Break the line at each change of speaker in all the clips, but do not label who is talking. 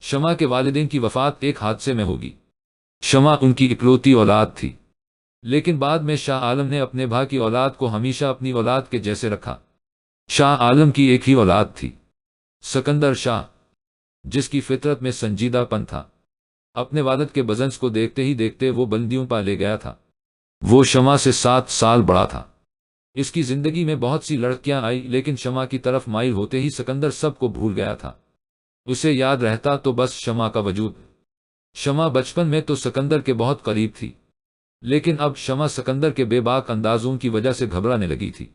शमा के वालिदैन की वफात एक हादसे में होगी। शमा उनकी इकलौती औलाद थी, लेकिन बाद में शाह आलम ने अपने भाई की औलाद को हमेशा अपनी औलाद के जैसे रखा। शाह आलम की एक ही औलाद थी, सिकंदर शाह, जिसकी फितरत में संजीदापन था। अपने वालिद के बज़न्स को देखते ही देखते वो बंदियों पा ले गया था। वो शमा से 7 साल बड़ा था। इसकी जिंदगी में बहुत सी लड़कियां आई, लेकिन शमा की तरफ माइल होते ही सिकंदर सबको भूल गया था। उसे याद रहता तो बस शमा का वजूद। शमा बचपन में तो सिकंदर के बहुत करीब थी, लेकिन अब शमा सिकंदर के बेबाक अंदाजों की वजह से घबराने लगी थी।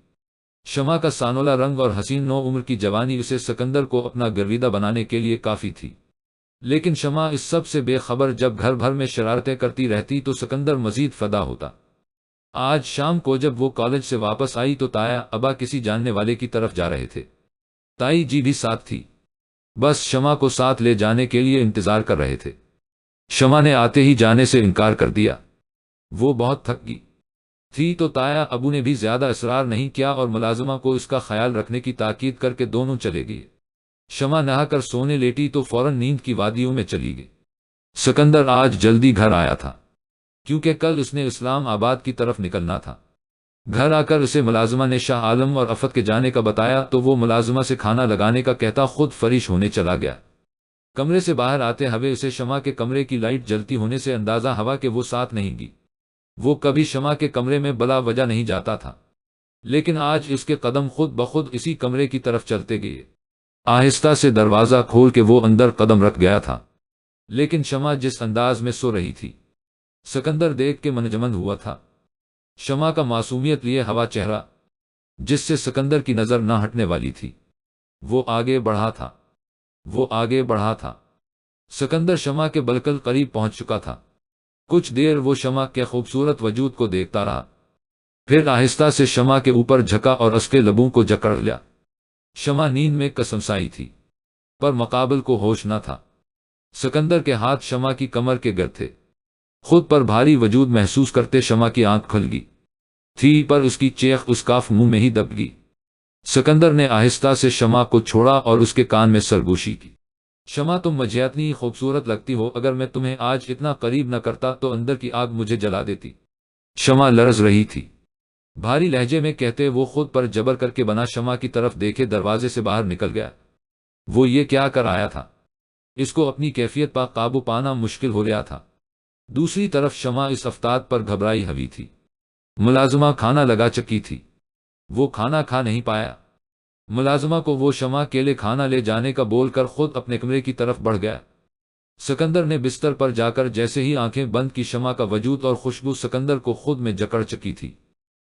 शमा का सानोला रंग और हसीन नौ उम्र की जवानी उसे सिकंदर को अपना गर्विदा बनाने के लिए काफी थी। लेकिन शमा इस सब से बेखबर जब घर भर में शरारतें करती रहती तो सिकंदर मजीद फदा होता। आज शाम को जब वो कॉलेज से वापस आई तो ताया अबा किसी जानने वाले की तरफ जा रहे थे। ताई जी भी साथ थी, बस शमा को साथ ले जाने के लिए इंतजार कर रहे थे। शमा ने आते ही जाने से इनकार कर दिया। वो बहुत थक गई थी तो ताया अबू ने भी ज्यादा इसरार नहीं किया और मुलाजिमा को इसका ख्याल रखने की ताकीद करके दोनों चले गए। शमा नहाकर सोने लेटी तो फौरन नींद की वादियों में चली गई। सिकंदर आज जल्दी घर आया था, क्योंकि कल उसने इस्लाम आबाद की तरफ निकलना था। घर आकर उसे मुलाजिमा ने शाह आलम और अफत के जाने का बताया तो वो मुलाजिमा से खाना लगाने का कहता खुद फरिश होने चला गया। कमरे से बाहर आते हुए उसे शमा के कमरे की लाइट जलती होने से अंदाजा हुआ कि वो साथ नहीं गई। वो कभी शमा के कमरे में बला वजह नहीं जाता था, लेकिन आज उसके कदम खुद ब खुद इसी कमरे की तरफ चलते गए। आहिस्ता से दरवाजा खोल के वो अंदर कदम रख गया था, लेकिन शमा जिस अंदाज में सो रही थी सिकंदर देख के मनजमन हुआ था। शमा का मासूमियत लिए हवा चेहरा, जिससे सिकंदर की नजर न हटने वाली थी, वो आगे बढ़ा था। वो आगे बढ़ा था। सिकंदर शमा के बिल्कुल करीब पहुंच चुका था। कुछ देर वो शमा के खूबसूरत वजूद को देखता रहा, फिर आहिस्ता से शमा के ऊपर झका और उसके लबों को जकड़ लिया। शमा नींद में कसमसाई थी, पर मुकाबिल को होश न था। सिकंदर के हाथ शमा की कमर के गिर थे। खुद पर भारी वजूद महसूस करते शमा की आंख खुल गई थी, पर उसकी चेख उस काफ मुंह में ही दब गई। सिकंदर ने आहिस्ता से शमा को छोड़ा और उसके कान में सरगोशी की। शमा, तुम मुझे इतनी खूबसूरत लगती हो, अगर मैं तुम्हें आज इतना करीब न करता तो अंदर की आग मुझे जला देती। शमा लरज रही थी। भारी लहजे में कहते वो खुद पर जबर करके बना शमा की तरफ देखे दरवाजे से बाहर निकल गया। वो ये क्या कर आया था? इसको अपनी कैफियत पर काबू पाना मुश्किल हो रहा था। दूसरी तरफ शमा इस अफ्ताद पर घबराई हुई थी। मुलाजिमा खाना लगा चुकी थी, वो खाना खा नहीं पाया। मुलाजिमा को वो शमा के लिए खाना ले जाने का बोलकर खुद अपने कमरे की तरफ बढ़ गया। सिकंदर ने बिस्तर पर जाकर जैसे ही आंखें बंद की, शमा का वजूद और खुशबू सिकंदर को खुद में जकड़ चुकी थी।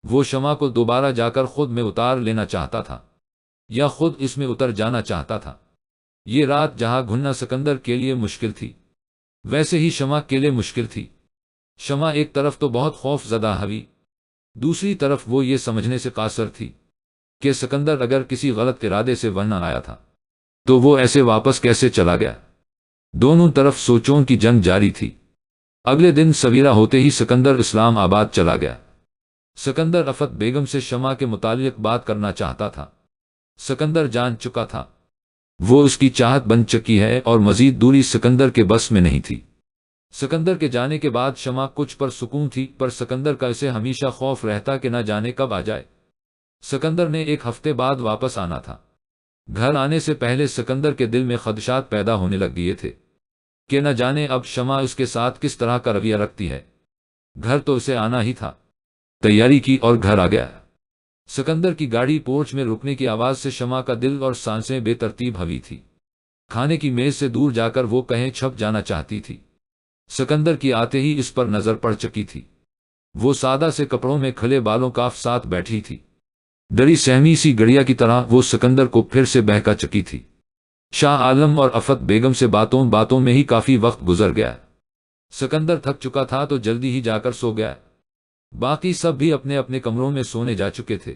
वो शमा को दोबारा जाकर खुद में उतार लेना चाहता था, या खुद इसमें उतर जाना चाहता था। ये रात जहां घुलना सिकंदर के लिए मुश्किल थी, वैसे ही शमा के लिए मुश्किल थी। शमा एक तरफ तो बहुत खौफजदा हुई, दूसरी तरफ वो ये समझने से कासर थी कि सिकंदर अगर किसी गलत इरादे से वरना आया था तो वो ऐसे वापस कैसे चला गया। दोनों तरफ सोचों की जंग जारी थी। अगले दिन सवेरा होते ही सिकंदर इस्लाम आबाद चला गया। सिकंदर अफत बेगम से शमा के मुतालिक बात करना चाहता था। सिकंदर जान चुका था वो उसकी चाहत बन चुकी है और मजीद दूरी सिकंदर के बस में नहीं थी। सिकंदर के जाने के बाद शमा कुछ पर सुकून थी, पर सिकंदर का इसे हमेशा खौफ रहता कि न जाने कब आ जाए। सिकंदर ने 1 हफ्ते बाद वापस आना था। घर आने से पहले सिकंदर के दिल में खदशात पैदा होने लग गए थे कि न जाने अब शमा उसके साथ किस तरह का रवैया रखती है। घर तो उसे आना ही था। तैयारी की और घर आ गया। सिकंदर की गाड़ी पोर्च में रुकने की आवाज से शमा का दिल और सांसें बेतरतीब हुई थी। खाने की मेज से दूर जाकर वो कहीं छप जाना चाहती थी। सिकंदर की आते ही इस पर नजर पड़ चुकी थी। वो सादा से कपड़ों में खुले बालों का साथ बैठी थी। डरी सहमी सी गड़िया की तरह वो सिकंदर को फिर से बहका चुकी थी। शाह आलम और अफत बेगम से बातों बातों में ही काफी वक्त गुजर गया। सिकंदर थक चुका था तो जल्दी ही जाकर सो गया। बाकी सब भी अपने अपने कमरों में सोने जा चुके थे।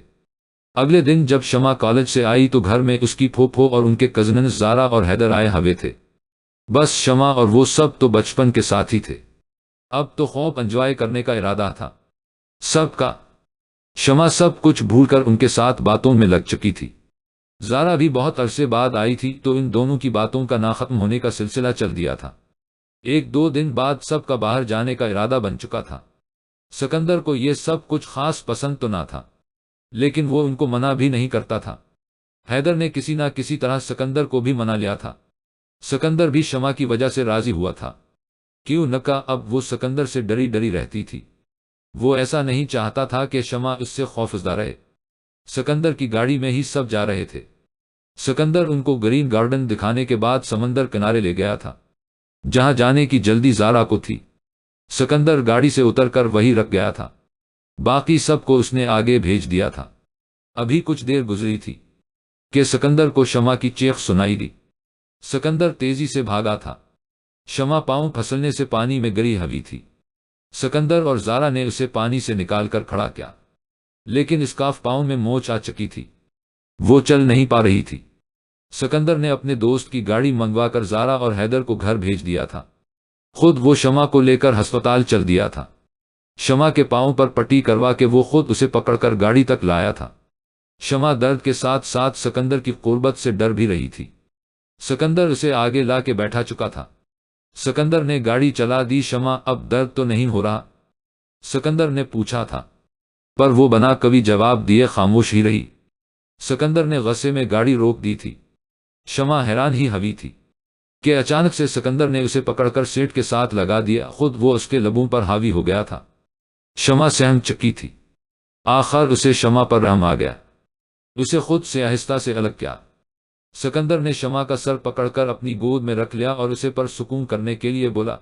अगले दिन जब शमा कॉलेज से आई तो घर में उसकी फूफो और उनके कजन जारा और हैदर आए हुए थे। बस शमा और वो सब तो बचपन के साथी थे। अब तो खूब एंजॉय करने का इरादा था सबका। शमा सब कुछ भूलकर उनके साथ बातों में लग चुकी थी। ज़ारा भी बहुत अरसे बाद आई थी, तो इन दोनों की बातों का ना खत्म होने का सिलसिला चल दिया था। एक दो दिन बाद सबका बाहर जाने का इरादा बन चुका था। सिकंदर को यह सब कुछ खास पसंद तो ना था, लेकिन वो उनको मना भी नहीं करता था। हैदर ने किसी ना किसी तरह सिकंदर को भी मना लिया था। सिकंदर भी शमा की वजह से राजी हुआ था। क्यों न का अब वो सिकंदर से डरी डरी रहती थी। वो ऐसा नहीं चाहता था कि शमा उससे खौफजदा रहे। सिकंदर की गाड़ी में ही सब जा रहे थे। सिकंदर उनको ग्रीन गार्डन दिखाने के बाद समंदर किनारे ले गया था, जहां जाने की जल्दी ज़ारा को थी। सिकंदर गाड़ी से उतरकर वहीं रख गया था। बाकी सबको उसने आगे भेज दिया था। अभी कुछ देर गुजरी थी कि सिकंदर को शमा की चीख सुनाई दी। सिकंदर तेजी से भागा था। शमा पांव फिसलने से पानी में गिरी हुई थी। सिकंदर और ज़ारा ने उसे पानी से निकालकर खड़ा किया, लेकिन स्कार्फ पांव में मोच आ चुकी थी। वो चल नहीं पा रही थी। सिकंदर ने अपने दोस्त की गाड़ी मंगवाकर ज़ारा और हैदर को घर भेज दिया था। खुद वो शमा को लेकर अस्पताल चल दिया था। शमा के पांव पर पट्टी करवा के वो खुद उसे पकड़कर गाड़ी तक लाया था। शमा दर्द के साथ साथ सिकंदर की कुर्बत से डर भी रही थी। सिकंदर उसे आगे ला के बैठा चुका था। सिकंदर ने गाड़ी चला दी। शमा, अब दर्द तो नहीं हो रहा? सिकंदर ने पूछा था, पर वो बना कभी जवाब दिए खामोश ही रही। सिकंदर ने गुस्से में गाड़ी रोक दी थी। शमा हैरान ही हुई थी कि अचानक से सिकंदर ने उसे पकड़कर सीट के साथ लगा दिया। खुद वो उसके लबों पर हावी हो गया था। शमा सहम चुकी थी। आखिर उसे शमा पर रहम आ गया। उसे खुद से आहिस्ता से अलग किया। सिकंदर ने शमा का सर पकड़कर अपनी गोद में रख लिया और उसे पर सुकून करने के लिए बोला,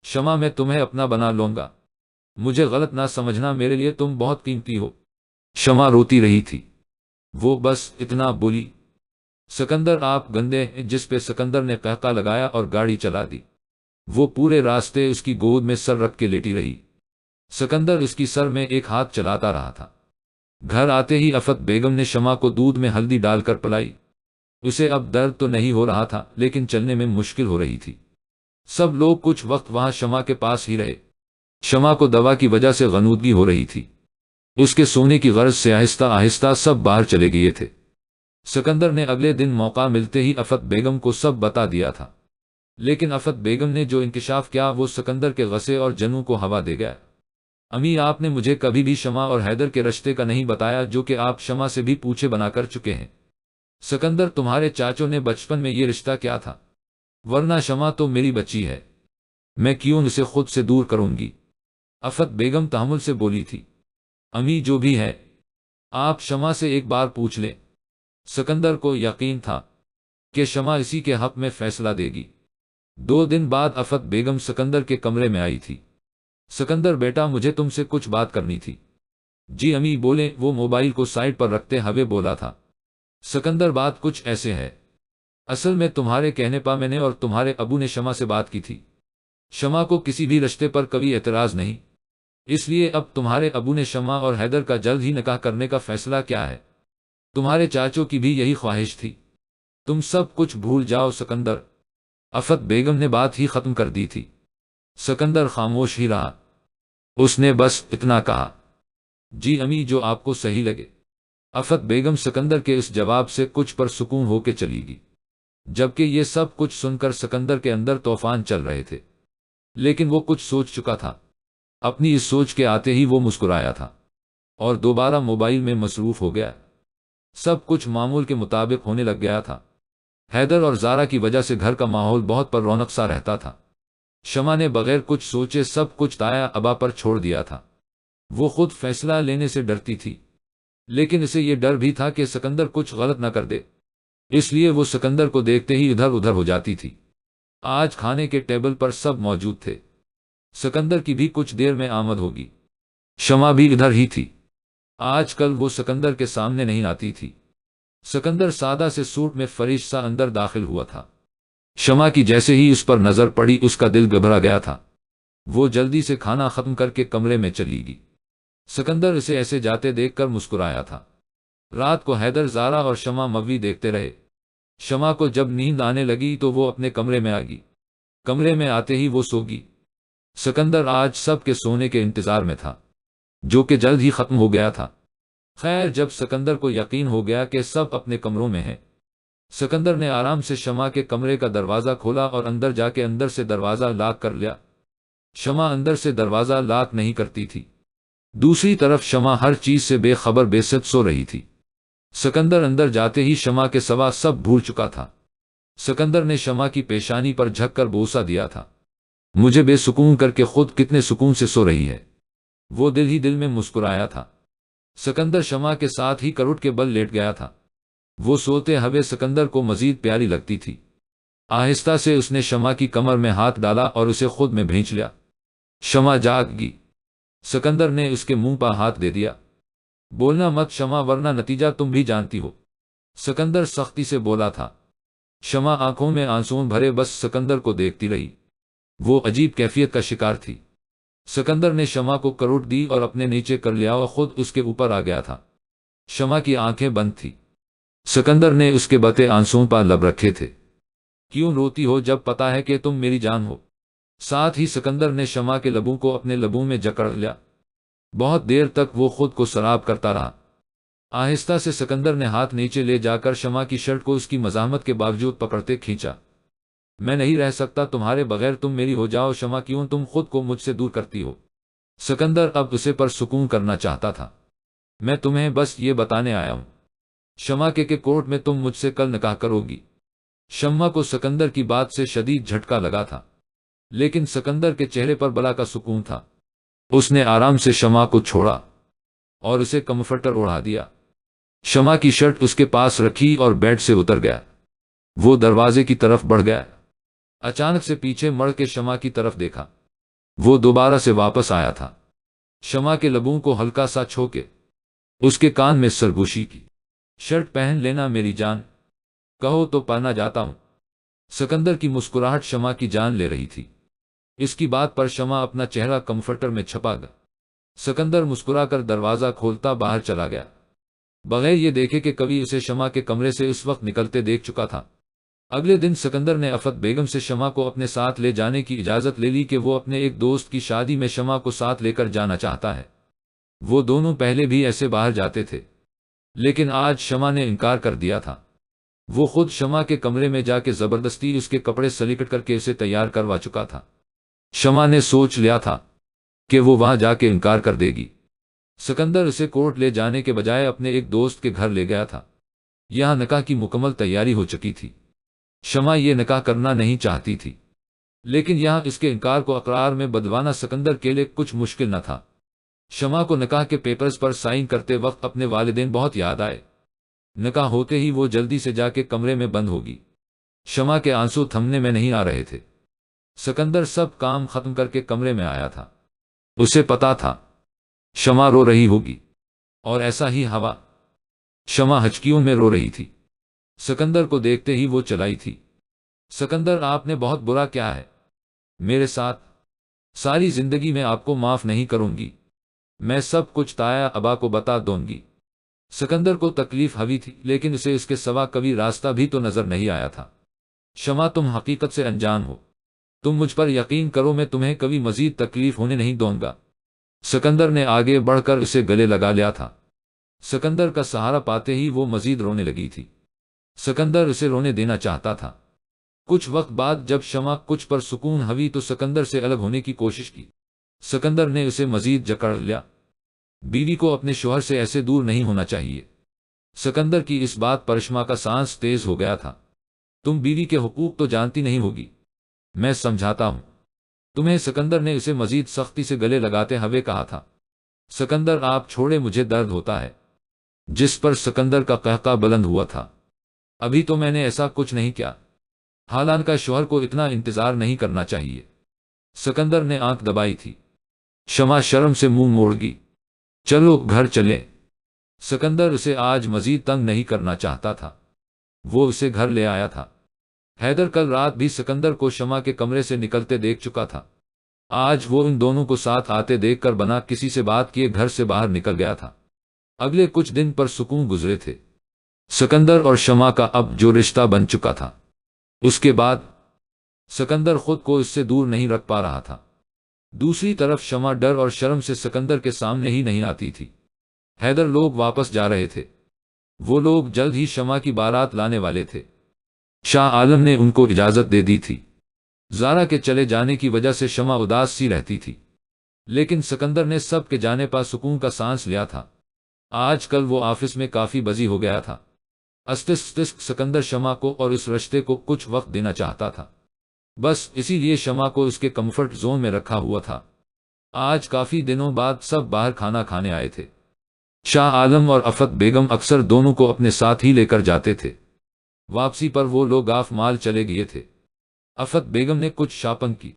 शमा, मैं तुम्हें अपना बना लूंगा। मुझे गलत ना समझना, मेरे लिए तुम बहुत कीमती हो। शमा रोती रही थी। वो बस इतना बोली, सिकंदर आप गंदे हैं, जिस पे सिकंदर ने कहका लगाया और गाड़ी चला दी। वो पूरे रास्ते उसकी गोद में सर रख के लेटी रही। सिकंदर उसकी सर में एक हाथ चलाता रहा था। घर आते ही आफत बेगम ने शमा को दूध में हल्दी डालकर पिलाई। उसे अब दर्द तो नहीं हो रहा था, लेकिन चलने में मुश्किल हो रही थी। सब लोग कुछ वक्त वहां शमा के पास ही रहे। शमा को दवा की वजह से गनूदगी हो रही थी। उसके सोने की गर्ज से आहिस्ता आहिस्ता सब बाहर चले गए थे। सिकंदर ने अगले दिन मौका मिलते ही आफत बेगम को सब बता दिया था, लेकिन आफत बेगम ने जो इंकशाफ किया वो सिकंदर के गस्से और जनू को हवा दे गया। अम्मी, आपने मुझे कभी भी शमा और हैदर के रिश्ते का नहीं बताया, जो कि आप शमा से भी पूछे बना कर चुके हैं। सिकंदर, तुम्हारे चाचों ने बचपन में ये रिश्ता क्या था? वरना शमा तो मेरी बच्ची है, मैं क्यों उसे खुद से दूर करूंगी? आफत बेगम तहम्मुल से बोली थी। अम्मी, जो भी है, आप शमा से एक बार पूछ लें। सिकंदर को यकीन था कि शमा इसी के हक में फैसला देगी। 2 दिन बाद आफत बेगम सिकंदर के कमरे में आई थी। सिकंदर बेटा, मुझे तुमसे कुछ बात करनी थी। जी अम्मी बोले, वो मोबाइल को साइड पर रखते हुए बोला था। सिकंदर, बात कुछ ऐसे है। असल में तुम्हारे कहने पर मैंने और तुम्हारे अबू ने शमा से बात की थी। शमा को किसी भी रिश्ते पर कभी एतराज नहीं, इसलिए अब तुम्हारे अबू ने शमा और हैदर का जल्द ही निकाह करने का फैसला किया है। तुम्हारे चाचों की भी यही ख्वाहिश थी। तुम सब कुछ भूल जाओ सिकंदर। आफत बेगम ने बात ही खत्म कर दी थी। सिकंदर खामोश ही रहा। उसने बस इतना कहा, जी अम्मी, जो आपको सही लगे। आफत बेगम सिकंदर के इस जवाब से कुछ पर सुकून होकर चलीगी, जबकि ये सब कुछ सुनकर सिकंदर के अंदर तूफान चल रहे थे। लेकिन वो कुछ सोच चुका था। अपनी इस सोच के आते ही वो मुस्कुराया था और दोबारा मोबाइल में मसरूफ हो गया। सब कुछ मामूल के मुताबिक होने लग गया था। हैदर और ज़ारा की वजह से घर का माहौल बहुत पर रौनक सा रहता था। शमा ने बगैर कुछ सोचे सब कुछ ताया अबा पर छोड़ दिया था। वो खुद फैसला लेने से डरती थी, लेकिन इसे ये डर भी था कि सिकंदर कुछ गलत न कर दे, इसलिए वो सिकंदर को देखते ही इधर उधर हो जाती थी। आज खाने के टेबल पर सब मौजूद थे। सिकंदर की भी कुछ देर में आमद होगी। शमा भी इधर ही थी। आजकल वो सिकंदर के सामने नहीं आती थी। सिकंदर सादा से सूट में फरिश सा अंदर दाखिल हुआ था। शमा की जैसे ही उस पर नजर पड़ी, उसका दिल घबरा गया था। वो जल्दी से खाना खत्म करके कमरे में चली गई। सिकंदर इसे ऐसे जाते देखकर मुस्कुराया था। रात को हैदर, ज़ारा और शमा मूवी देखते रहे। शमा को जब नींद आने लगी तो वो अपने कमरे में आ गई। कमरे में आते ही वो सो गई। सिकंदर आज सब के सोने के इंतजार में था, जो कि जल्द ही खत्म हो गया था। खैर, जब सिकंदर को यकीन हो गया कि सब अपने कमरों में हैं, सिकंदर ने आराम से शमा के कमरे का दरवाज़ा खोला और अंदर जाके अंदर से दरवाज़ा लॉक कर लिया। शमा अंदर से दरवाज़ा लॉक नहीं करती थी। दूसरी तरफ शमा हर चीज़ से बेखबर बेसुध सो रही थी। सिकंदर अंदर जाते ही शमा के सवा सब भूल चुका था। सिकंदर ने शमा की पेशानी पर झककर बोसा दिया था। मुझे बेसुकून करके खुद कितने सुकून से सो रही है, वो दिल ही दिल में मुस्कुराया था। सिकंदर शमा के साथ ही करोट के बल लेट गया था। वो सोते हुए सिकंदर को मजीद प्यारी लगती थी। आहिस्ता से उसने शमा की कमर में हाथ डाला और उसे खुद में भींच लिया। शमा जाग गई। सिकंदर ने उसके मुंह पर हाथ दे दिया। बोलना मत शमा, वरना नतीजा तुम भी जानती हो, सिकंदर सख्ती से बोला था। शमा आंखों में आंसुओं भरे बस सिकंदर को देखती रही। वो अजीब कैफियत का शिकार थी। सिकंदर ने शमा को करोट दी और अपने नीचे कर लिया और खुद उसके ऊपर आ गया था। शमा की आंखें बंद थी। सिकंदर ने उसके बते आंसुओं पर लब रखे थे। क्यों रोती हो जब पता है कि तुम मेरी जान हो? साथ ही सिकंदर ने शमा के लबों को अपने लबों में जकड़ लिया। बहुत देर तक वो खुद को सराब करता रहा। आहिस्ता से सिकंदर ने हाथ नीचे ले जाकर शमा की शर्ट को उसकी मज़ाहमत के बावजूद पकड़ते खींचा। मैं नहीं रह सकता तुम्हारे बगैर, तुम मेरी हो जाओ शमा, क्यों तुम खुद को मुझसे दूर करती हो? सिकंदर अब उसे पर सुकून करना चाहता था। मैं तुम्हें बस ये बताने आया हूं शमा के कोर्ट में तुम मुझसे कल निकाह करोगी। शम्मा को सिकंदर की बात से शदीद झटका लगा था, लेकिन सिकंदर के चेहरे पर बला का सुकून था। उसने आराम से शमा को छोड़ा और उसे कम्फर्टर ओढ़ा दिया। शमा की शर्ट उसके पास रखी और बेड से उतर गया। वो दरवाजे की तरफ बढ़ गया। अचानक से पीछे मुड़ के शमा की तरफ देखा। वो दोबारा से वापस आया था। शमा के लबों को हल्का सा छूके उसके कान में सरगोशी की। शर्ट पहन लेना मेरी जान, कहो तो पहना जाता हूं। सिकंदर की मुस्कुराहट शमा की जान ले रही थी। इसकी बात पर शमा अपना चेहरा कंफर्टर में छपा गया। सिकंदर मुस्कुराकर दरवाजा खोलता बाहर चला गया, बगैर ये देखे कि कभी उसे शमा के कमरे से उस वक्त निकलते देख चुका था। अगले दिन सिकंदर ने अफत बेगम से शमा को अपने साथ ले जाने की इजाज़त ले ली कि वो अपने एक दोस्त की शादी में शमा को साथ लेकर जाना चाहता है। वो दोनों पहले भी ऐसे बाहर जाते थे, लेकिन आज शमा ने इनकार कर दिया था। वो खुद शमा के कमरे में जाके ज़बरदस्ती उसके कपड़े सलीकट करके उसे तैयार करवा चुका था। शमा ने सोच लिया था कि वो वहां जाके इनकार कर देगी। सिकंदर उसे कोर्ट ले जाने के बजाय अपने एक दोस्त के घर ले गया था। यहां निकाह की मुकम्मल तैयारी हो चुकी थी। शमा ये निकाह करना नहीं चाहती थी, लेकिन यहां इसके इनकार को अकरार में बदलवाना सिकंदर के लिए कुछ मुश्किल न था। शमा को निकाह के पेपर्स पर साइन करते वक्त अपने वालिदैन बहुत याद आए। निकाह होते ही वो जल्दी से जाके कमरे में बंद होगी। शमा के आंसू थमने में नहीं आ रहे थे। सिकंदर सब काम खत्म करके कमरे में आया था। उसे पता था शमा रो रही होगी, और ऐसा ही हवा। शमा हचकियों में रो रही थी। सिकंदर को देखते ही वो चलाई थी। सिकंदर, आपने बहुत बुरा किया है मेरे साथ। सारी जिंदगी में आपको माफ नहीं करूंगी। मैं सब कुछ ताया अबा को बता दूंगी। सिकंदर को तकलीफ हुई थी, लेकिन उसे इसके सिवा कभी रास्ता भी तो नजर नहीं आया था। शमा, तुम हकीकत से अनजान हो। तुम मुझ पर यकीन करो, मैं तुम्हें कभी मजीद तकलीफ होने नहीं दूंगा। सिकंदर ने आगे बढ़कर उसे गले लगा लिया था। सिकंदर का सहारा पाते ही वो मजीद रोने लगी थी। सिकंदर उसे रोने देना चाहता था। कुछ वक्त बाद जब शमा कुछ पर सुकून हुई तो सिकंदर से अलग होने की कोशिश की। सिकंदर ने उसे मजीद जकड़ लिया। बीवी को अपने शौहर से ऐसे दूर नहीं होना चाहिए। सिकंदर की इस बात पर शमा का सांस तेज हो गया था। तुम बीवी के हुकूक तो जानती नहीं होगी, मैं समझाता हूं तुम्हें, सिकंदर ने उसे मजीद सख्ती से गले लगाते हुए कहा था। सिकंदर, आप छोड़े, मुझे दर्द होता है। जिस पर सिकंदर का कहका बुलंद हुआ था। अभी तो मैंने ऐसा कुछ नहीं किया। हालांकि शौहर को इतना इंतजार नहीं करना चाहिए। सिकंदर ने आंख दबाई थी। शमा शर्म से मुंह मोड़ गई। चलो घर चले। सिकंदर उसे आज मजीद तंग नहीं करना चाहता था। वो उसे घर ले आया था। हैदर कल रात भी सिकंदर को शमा के कमरे से निकलते देख चुका था। आज वो इन दोनों को साथ आते देखकर बना किसी से बात किए घर से बाहर निकल गया था। अगले कुछ दिन पर सुकून गुजरे थे। सिकंदर और शमा का अब जो रिश्ता बन चुका था, उसके बाद सिकंदर खुद को इससे दूर नहीं रख पा रहा था। दूसरी तरफ शमा डर और शर्म से सिकंदर के सामने ही नहीं आती थी। हैदर लोग वापस जा रहे थे। वो लोग जल्द ही शमा की बारात लाने वाले थे। शाह आलम ने उनको इजाजत दे दी थी। ज़ारा के चले जाने की वजह से शमा उदास सी रहती थी, लेकिन सिकंदर ने सब के जाने पर सुकून का सांस लिया था। आजकल वो ऑफिस में काफी बिजी हो गया था। अस्तिस्तिस्क सिकंदर शमा को और इस रिश्ते को कुछ वक्त देना चाहता था। बस इसीलिए शमा को उसके कंफर्ट जोन में रखा हुआ था। आज काफी दिनों बाद सब बाहर खाना खाने आए थे। शाह आलम और अफत बेगम अक्सर दोनों को अपने साथ ही लेकर जाते थे। वापसी पर वो लोग आफ माल चले गए थे। अफत बेगम ने कुछ शॉपिंग की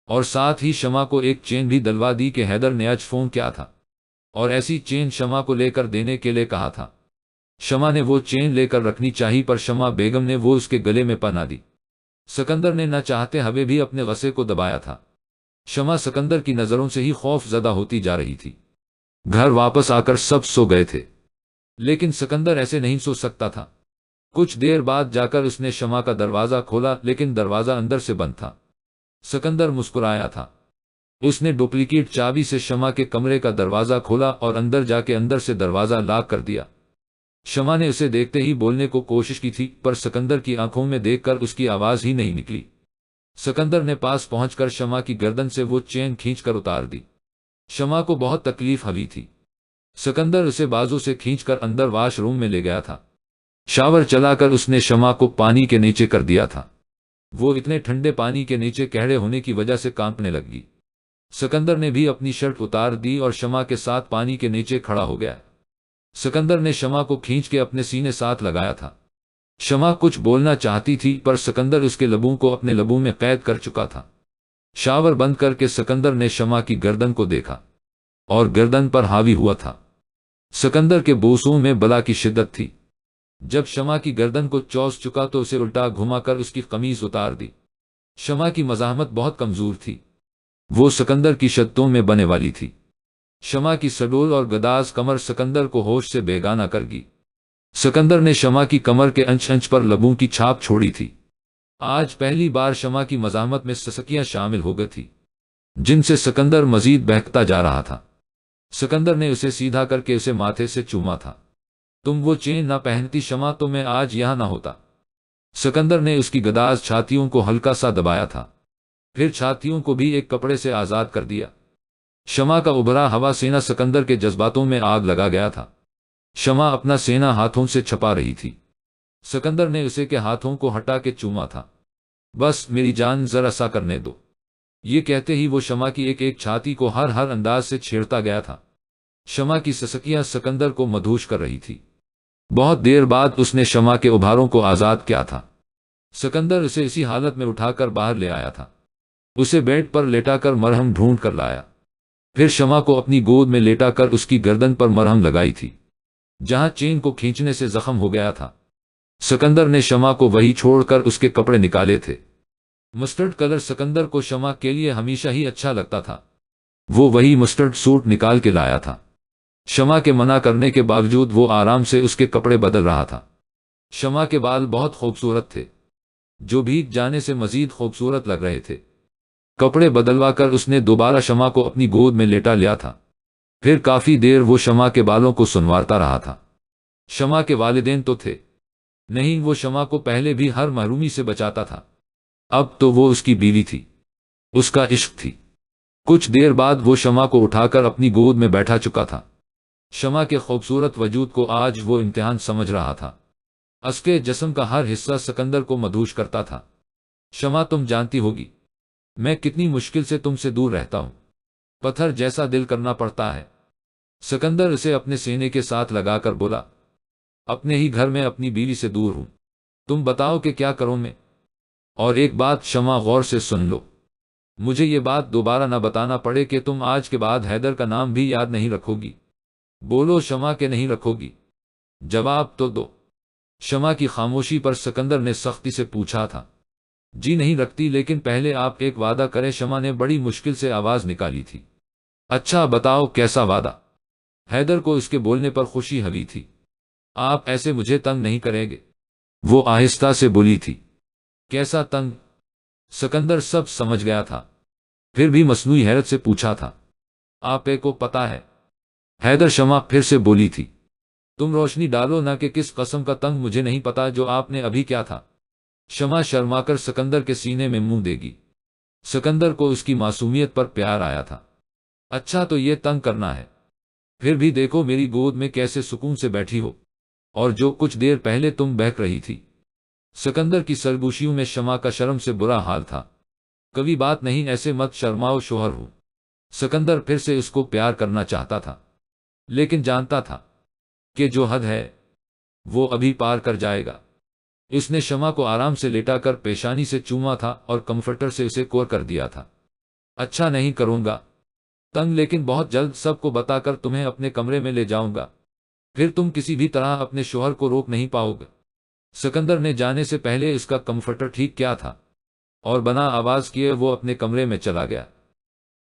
और साथ ही शमा को एक चेन भी दिलवा दी कि हैदर ने आज फोन किया था और ऐसी चेन शमा को लेकर देने के लिए कहा था। शमा ने वो चेन लेकर रखनी चाहिए, पर शमा बेगम ने वो उसके गले में पहना दी। सिकंदर ने न चाहते हुए भी अपने गुस्से को दबाया था। शमा सिकंदर की नजरों से ही खौफजदा होती जा रही थी। घर वापस आकर सब सो गए थे, लेकिन सिकंदर ऐसे नहीं सो सकता था। कुछ देर बाद जाकर उसने शमा का दरवाजा खोला, लेकिन दरवाजा अंदर से बंद था। सिकंदर मुस्कुराया था। उसने डुप्लीकेट चाबी से शमा के कमरे का दरवाजा खोला और अंदर जाके अंदर से दरवाजा लॉक कर दिया। शमा ने उसे देखते ही बोलने को कोशिश की थी, पर सिकंदर की आंखों में देखकर उसकी आवाज ही नहीं निकली। सिकंदर ने पास पहुंचकर शमा की गर्दन से वो चेन खींचकर उतार दी। शमा को बहुत तकलीफ हुई थी। सिकंदर उसे बाजू से खींचकर अंदर वॉशरूम में ले गया था। शावर चलाकर उसने शमा को पानी के नीचे कर दिया था। वो इतने ठंडे पानी के नीचे गहरे होने की वजह से कांपने लगी। सिकंदर ने भी अपनी शर्ट उतार दी और शमा के साथ पानी के नीचे खड़ा हो गया। सिकंदर ने शमा को खींच के अपने सीने साथ लगाया था। शमा कुछ बोलना चाहती थी, पर सिकंदर उसके लबों को अपने लबों में कैद कर चुका था। शावर बंद करके सिकंदर ने शमा की गर्दन को देखा और गर्दन पर हावी हुआ था। सिकंदर के बोसों में बला की शिद्दत थी। जब शमा की गर्दन को चौस चुका तो उसे उल्टा घुमाकर उसकी कमीज उतार दी। शमा की मज़ाहमत बहुत कमजोर थी। वो सिकंदर की शर्तों में बने वाली थी। शमा की सडोल और गदाज कमर सिकंदर को होश से बेगाना कर दी। सिकंदर ने शमा की कमर के अंच अंच पर लबों की छाप छोड़ी थी। आज पहली बार शमा की मज़ाहमत में ससकियां शामिल हो गई थी, जिनसे सिकंदर मजीद बहकता जा रहा था। सिकंदर ने उसे सीधा करके उसे माथे से चूमा था। तुम वो चेन ना पहनती शमा तो मैं आज यहां ना होता। सिकंदर ने उसकी गदाज छातियों को हल्का सा दबाया था, फिर छातियों को भी एक कपड़े से आजाद कर दिया। शमा का उभरा हवा सीना सिकंदर के जज्बातों में आग लगा गया था। शमा अपना सीना हाथों से छपा रही थी। सिकंदर ने उसे के हाथों को हटा के चूमा था। बस मेरी जान जरा सा करने दो। ये कहते ही वो शमा की एक एक छाती को हर हर अंदाज से छेड़ता गया था। शमा की ससकियां सिकंदर को मधूश कर रही थी। बहुत देर बाद उसने शमा के उभारों को आजाद किया था। सिकंदर उसे इसी हालत में उठाकर बाहर ले आया था। उसे बेड पर लेटाकर मरहम ढूंढ कर लाया। फिर शमा को अपनी गोद में लेटाकर उसकी गर्दन पर मरहम लगाई थी, जहां चेन को खींचने से जख्म हो गया था। सिकंदर ने शमा को वही छोड़कर उसके कपड़े निकाले थे। मस्टर्ड कलर सिकंदर को शमा के लिए हमेशा ही अच्छा लगता था। वो वही मस्टर्ड सूट निकाल के लाया था। शमा के मना करने के बावजूद वो आराम से उसके कपड़े बदल रहा था। शमा के बाल बहुत खूबसूरत थे, जो भीग जाने से मजीद खूबसूरत लग रहे थे। कपड़े बदलवाकर उसने दोबारा शमा को अपनी गोद में लेटा लिया था। फिर काफी देर वो शमा के बालों को सुनवारता रहा था। शमा के वालिदैन तो थे नहीं, वो शमा को पहले भी हर महरूमी से बचाता था। अब तो वो उसकी बीवी थी, उसका इश्क थी। कुछ देर बाद वो शमा को उठाकर अपनी गोद में बैठा चुका था। शमा के खूबसूरत वजूद को आज वो इम्तिहान समझ रहा था। उसके जिस्म का हर हिस्सा सिकंदर को मधूश करता था। शमा, तुम जानती होगी मैं कितनी मुश्किल से तुमसे दूर रहता हूं। पत्थर जैसा दिल करना पड़ता है। सिकंदर उसे अपने सीने के साथ लगाकर बोला, अपने ही घर में अपनी बीवी से दूर हूं। तुम बताओ कि क्या करूं मैं। और एक बात शमा, गौर से सुन लो। मुझे ये बात दोबारा न बताना पड़े कि तुम आज के बाद हैदर का नाम भी याद नहीं रखोगी। बोलो शमा, के नहीं रखोगी? जवाब तो दो। शमा की खामोशी पर सिकंदर ने सख्ती से पूछा था। जी नहीं रखती, लेकिन पहले आप एक वादा करें। शमा ने बड़ी मुश्किल से आवाज निकाली थी। अच्छा बताओ, कैसा वादा? हैदर को इसके बोलने पर खुशी हुई थी। आप ऐसे मुझे तंग नहीं करेंगे? वो आहिस्ता से बोली थी। कैसा तंग? सिकंदर सब समझ गया था, फिर भी मसनूई हैरत से पूछा था। आपे को पता है हैदर शमा फिर से बोली थी, तुम रोशनी डालो ना कि किस कसम का तंग मुझे नहीं पता जो आपने अभी क्या था। शमा शर्माकर सिकंदर के सीने में मुंह देगी। सिकंदर को उसकी मासूमियत पर प्यार आया था। अच्छा तो ये तंग करना है, फिर भी देखो मेरी गोद में कैसे सुकून से बैठी हो, और जो कुछ देर पहले तुम बहक रही थी। सिकंदर की सरगोशियों में शमा का शर्म से बुरा हाल था। कभी बात नहीं, ऐसे मत शर्माओ शोहर हो। सिकंदर फिर से उसको प्यार करना चाहता था, लेकिन जानता था कि जो हद है वो अभी पार कर जाएगा। इसने शमा को आराम से लेटाकर पेशानी से चूमा था और कंफर्टर से उसे कोर कर दिया था। अच्छा नहीं करूंगा तंग, लेकिन बहुत जल्द सबको बताकर तुम्हें अपने कमरे में ले जाऊंगा, फिर तुम किसी भी तरह अपने शोहर को रोक नहीं पाओगे। सिकंदर ने जाने से पहले इसका कंफर्टर ठीक क्या था और बना आवाज किए वो अपने कमरे में चला गया।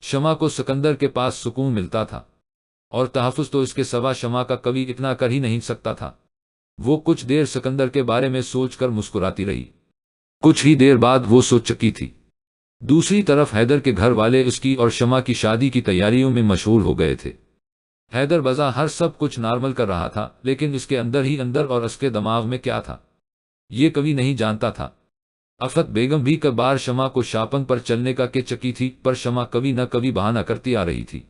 शमा को सिकंदर के पास सुकून मिलता था, और तहफ़्फ़ुज़ तो इसके सिवा शमा का कभी इतना कर ही नहीं सकता था। वो कुछ देर सिकंदर के बारे में सोचकर मुस्कुराती रही। कुछ ही देर बाद वो सो चुकी थी। दूसरी तरफ हैदर के घर वाले उसकी और शमा की शादी की तैयारियों में मशगूल हो गए थे। हैदर बज़ा हर सब कुछ नॉर्मल कर रहा था, लेकिन उसके अंदर ही अंदर और उसके दिमाग में क्या था ये कभी नहीं जानता था। अफत बेगम भी कई बार शमा को शापंग पर चलने का के चकी थी, पर शमा कभी न कभी बहाना करती आ रही थी।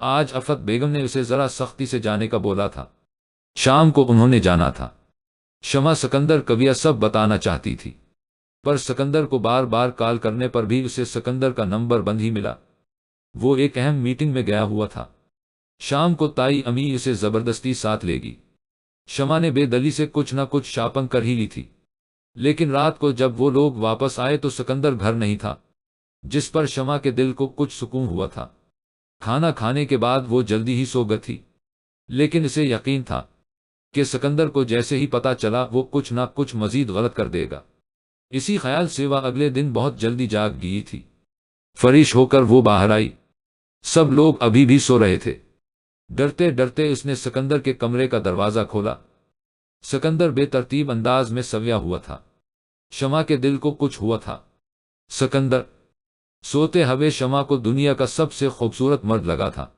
आज अफत बेगम ने उसे जरा सख्ती से जाने का बोला था। शाम को उन्होंने जाना था। शमा सिकंदर कविया सब बताना चाहती थी, पर सिकंदर को बार बार कॉल करने पर भी उसे सिकंदर का नंबर बंद ही मिला। वो एक अहम मीटिंग में गया हुआ था। शाम को ताई अमी उसे जबरदस्ती साथ लेगी। शमा ने बेदली से कुछ न कुछ शापंग कर ही ली थी, लेकिन रात को जब वो लोग वापस आए तो सिकंदर घर नहीं था, जिस पर शमा के दिल को कुछ सुकून हुआ था। खाना खाने के बाद वो जल्दी ही सो गई थी, लेकिन इसे यकीन था कि सिकंदर को जैसे ही पता चला वो कुछ ना कुछ मजीद गलत कर देगा। इसी ख्याल से वह अगले दिन बहुत जल्दी जाग गई थी। फरिश होकर वो बाहर आई। सब लोग अभी भी सो रहे थे। डरते डरते उसने सिकंदर के कमरे का दरवाजा खोला। सिकंदर बेतरतीब अंदाज में सव्या हुआ था। शमा के दिल को कुछ हुआ था। सिकंदर सोते हुए शमा को दुनिया का सबसे खूबसूरत मर्द लगा था।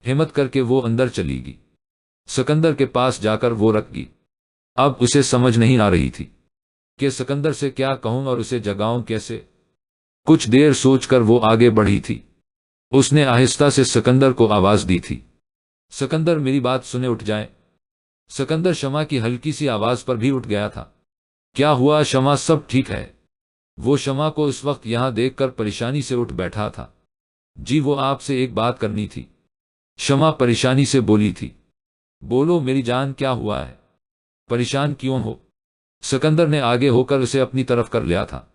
हिम्मत करके वो अंदर चली गई। सिकंदर के पास जाकर वो रख गई। अब उसे समझ नहीं आ रही थी कि सिकंदर से क्या कहूं और उसे जगाऊं कैसे। कुछ देर सोचकर वो आगे बढ़ी थी। उसने आहिस्ता से सिकंदर को आवाज दी थी, सिकंदर मेरी बात सुने उठ जाए। सिकंदर शमा की हल्की सी आवाज पर भी उठ गया था। क्या हुआ शमा, सब ठीक है? वो शमा को इस वक्त यहां देखकर परेशानी से उठ बैठा था। जी वो आपसे एक बात करनी थी। शमा परेशानी से बोली थी। बोलो मेरी जान, क्या हुआ है? परेशान क्यों हो? सिकंदर ने आगे होकर उसे अपनी तरफ कर लिया था।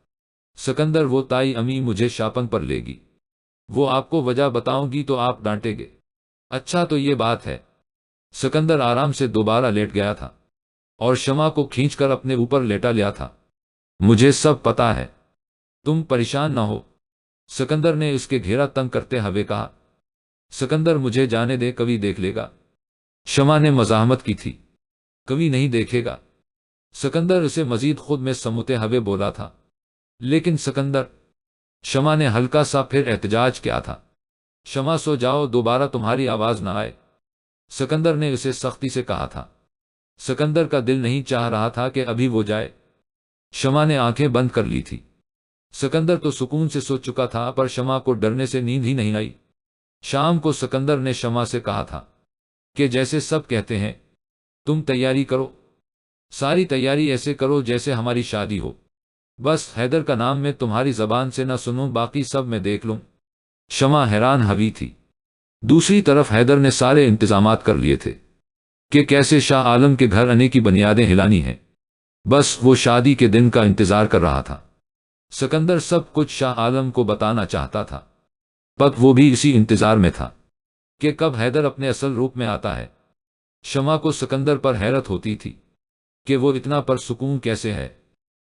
सिकंदर वो ताई अमी मुझे शापंग पर लेगी। वो आपको वजह बताऊंगी तो आप डांटेंगे। अच्छा तो ये बात है। सिकंदर आराम से दोबारा लेट गया था और शमा को खींचकर अपने ऊपर लेटा लिया था। मुझे सब पता है, तुम परेशान ना हो, सिकंदर ने उसके घेरा तंग करते हुए कहा। सिकंदर मुझे जाने दे, कभी देख लेगा। शमा ने मज़ाहमत की थी। कभी नहीं देखेगा। सिकंदर उसे मजीद खुद में समझते हुए बोला था। लेकिन सिकंदर, शमा ने हल्का सा फिर एहतजाज किया था। शमा सो जाओ, दोबारा तुम्हारी आवाज ना आए, सिकंदर ने उसे सख्ती से कहा था। सिकंदर का दिल नहीं चाह रहा था कि अभी वो जाए। शमा ने आंखें बंद कर ली थी। सिकंदर तो सुकून से सो चुका था, पर शमा को डरने से नींद ही नहीं आई। शाम को सिकंदर ने शमा से कहा था कि जैसे सब कहते हैं तुम तैयारी करो, सारी तैयारी ऐसे करो जैसे हमारी शादी हो। बस हैदर का नाम मैं तुम्हारी जबान से न सुनूं, बाकी सब मैं देख लूं। शमा हैरान हुई थी। दूसरी तरफ हैदर ने सारे इंतजामात कर लिए थे कि कैसे शाह आलम के घर आने की बुनियादें हिलानी हैं। बस वो शादी के दिन का इंतजार कर रहा था। सिकंदर सब कुछ शाह आलम को बताना चाहता था, पर वो भी इसी इंतजार में था कि कब हैदर अपने असल रूप में आता है। शमा को सिकंदर पर हैरत होती थी कि वो इतना परसुकून कैसे है।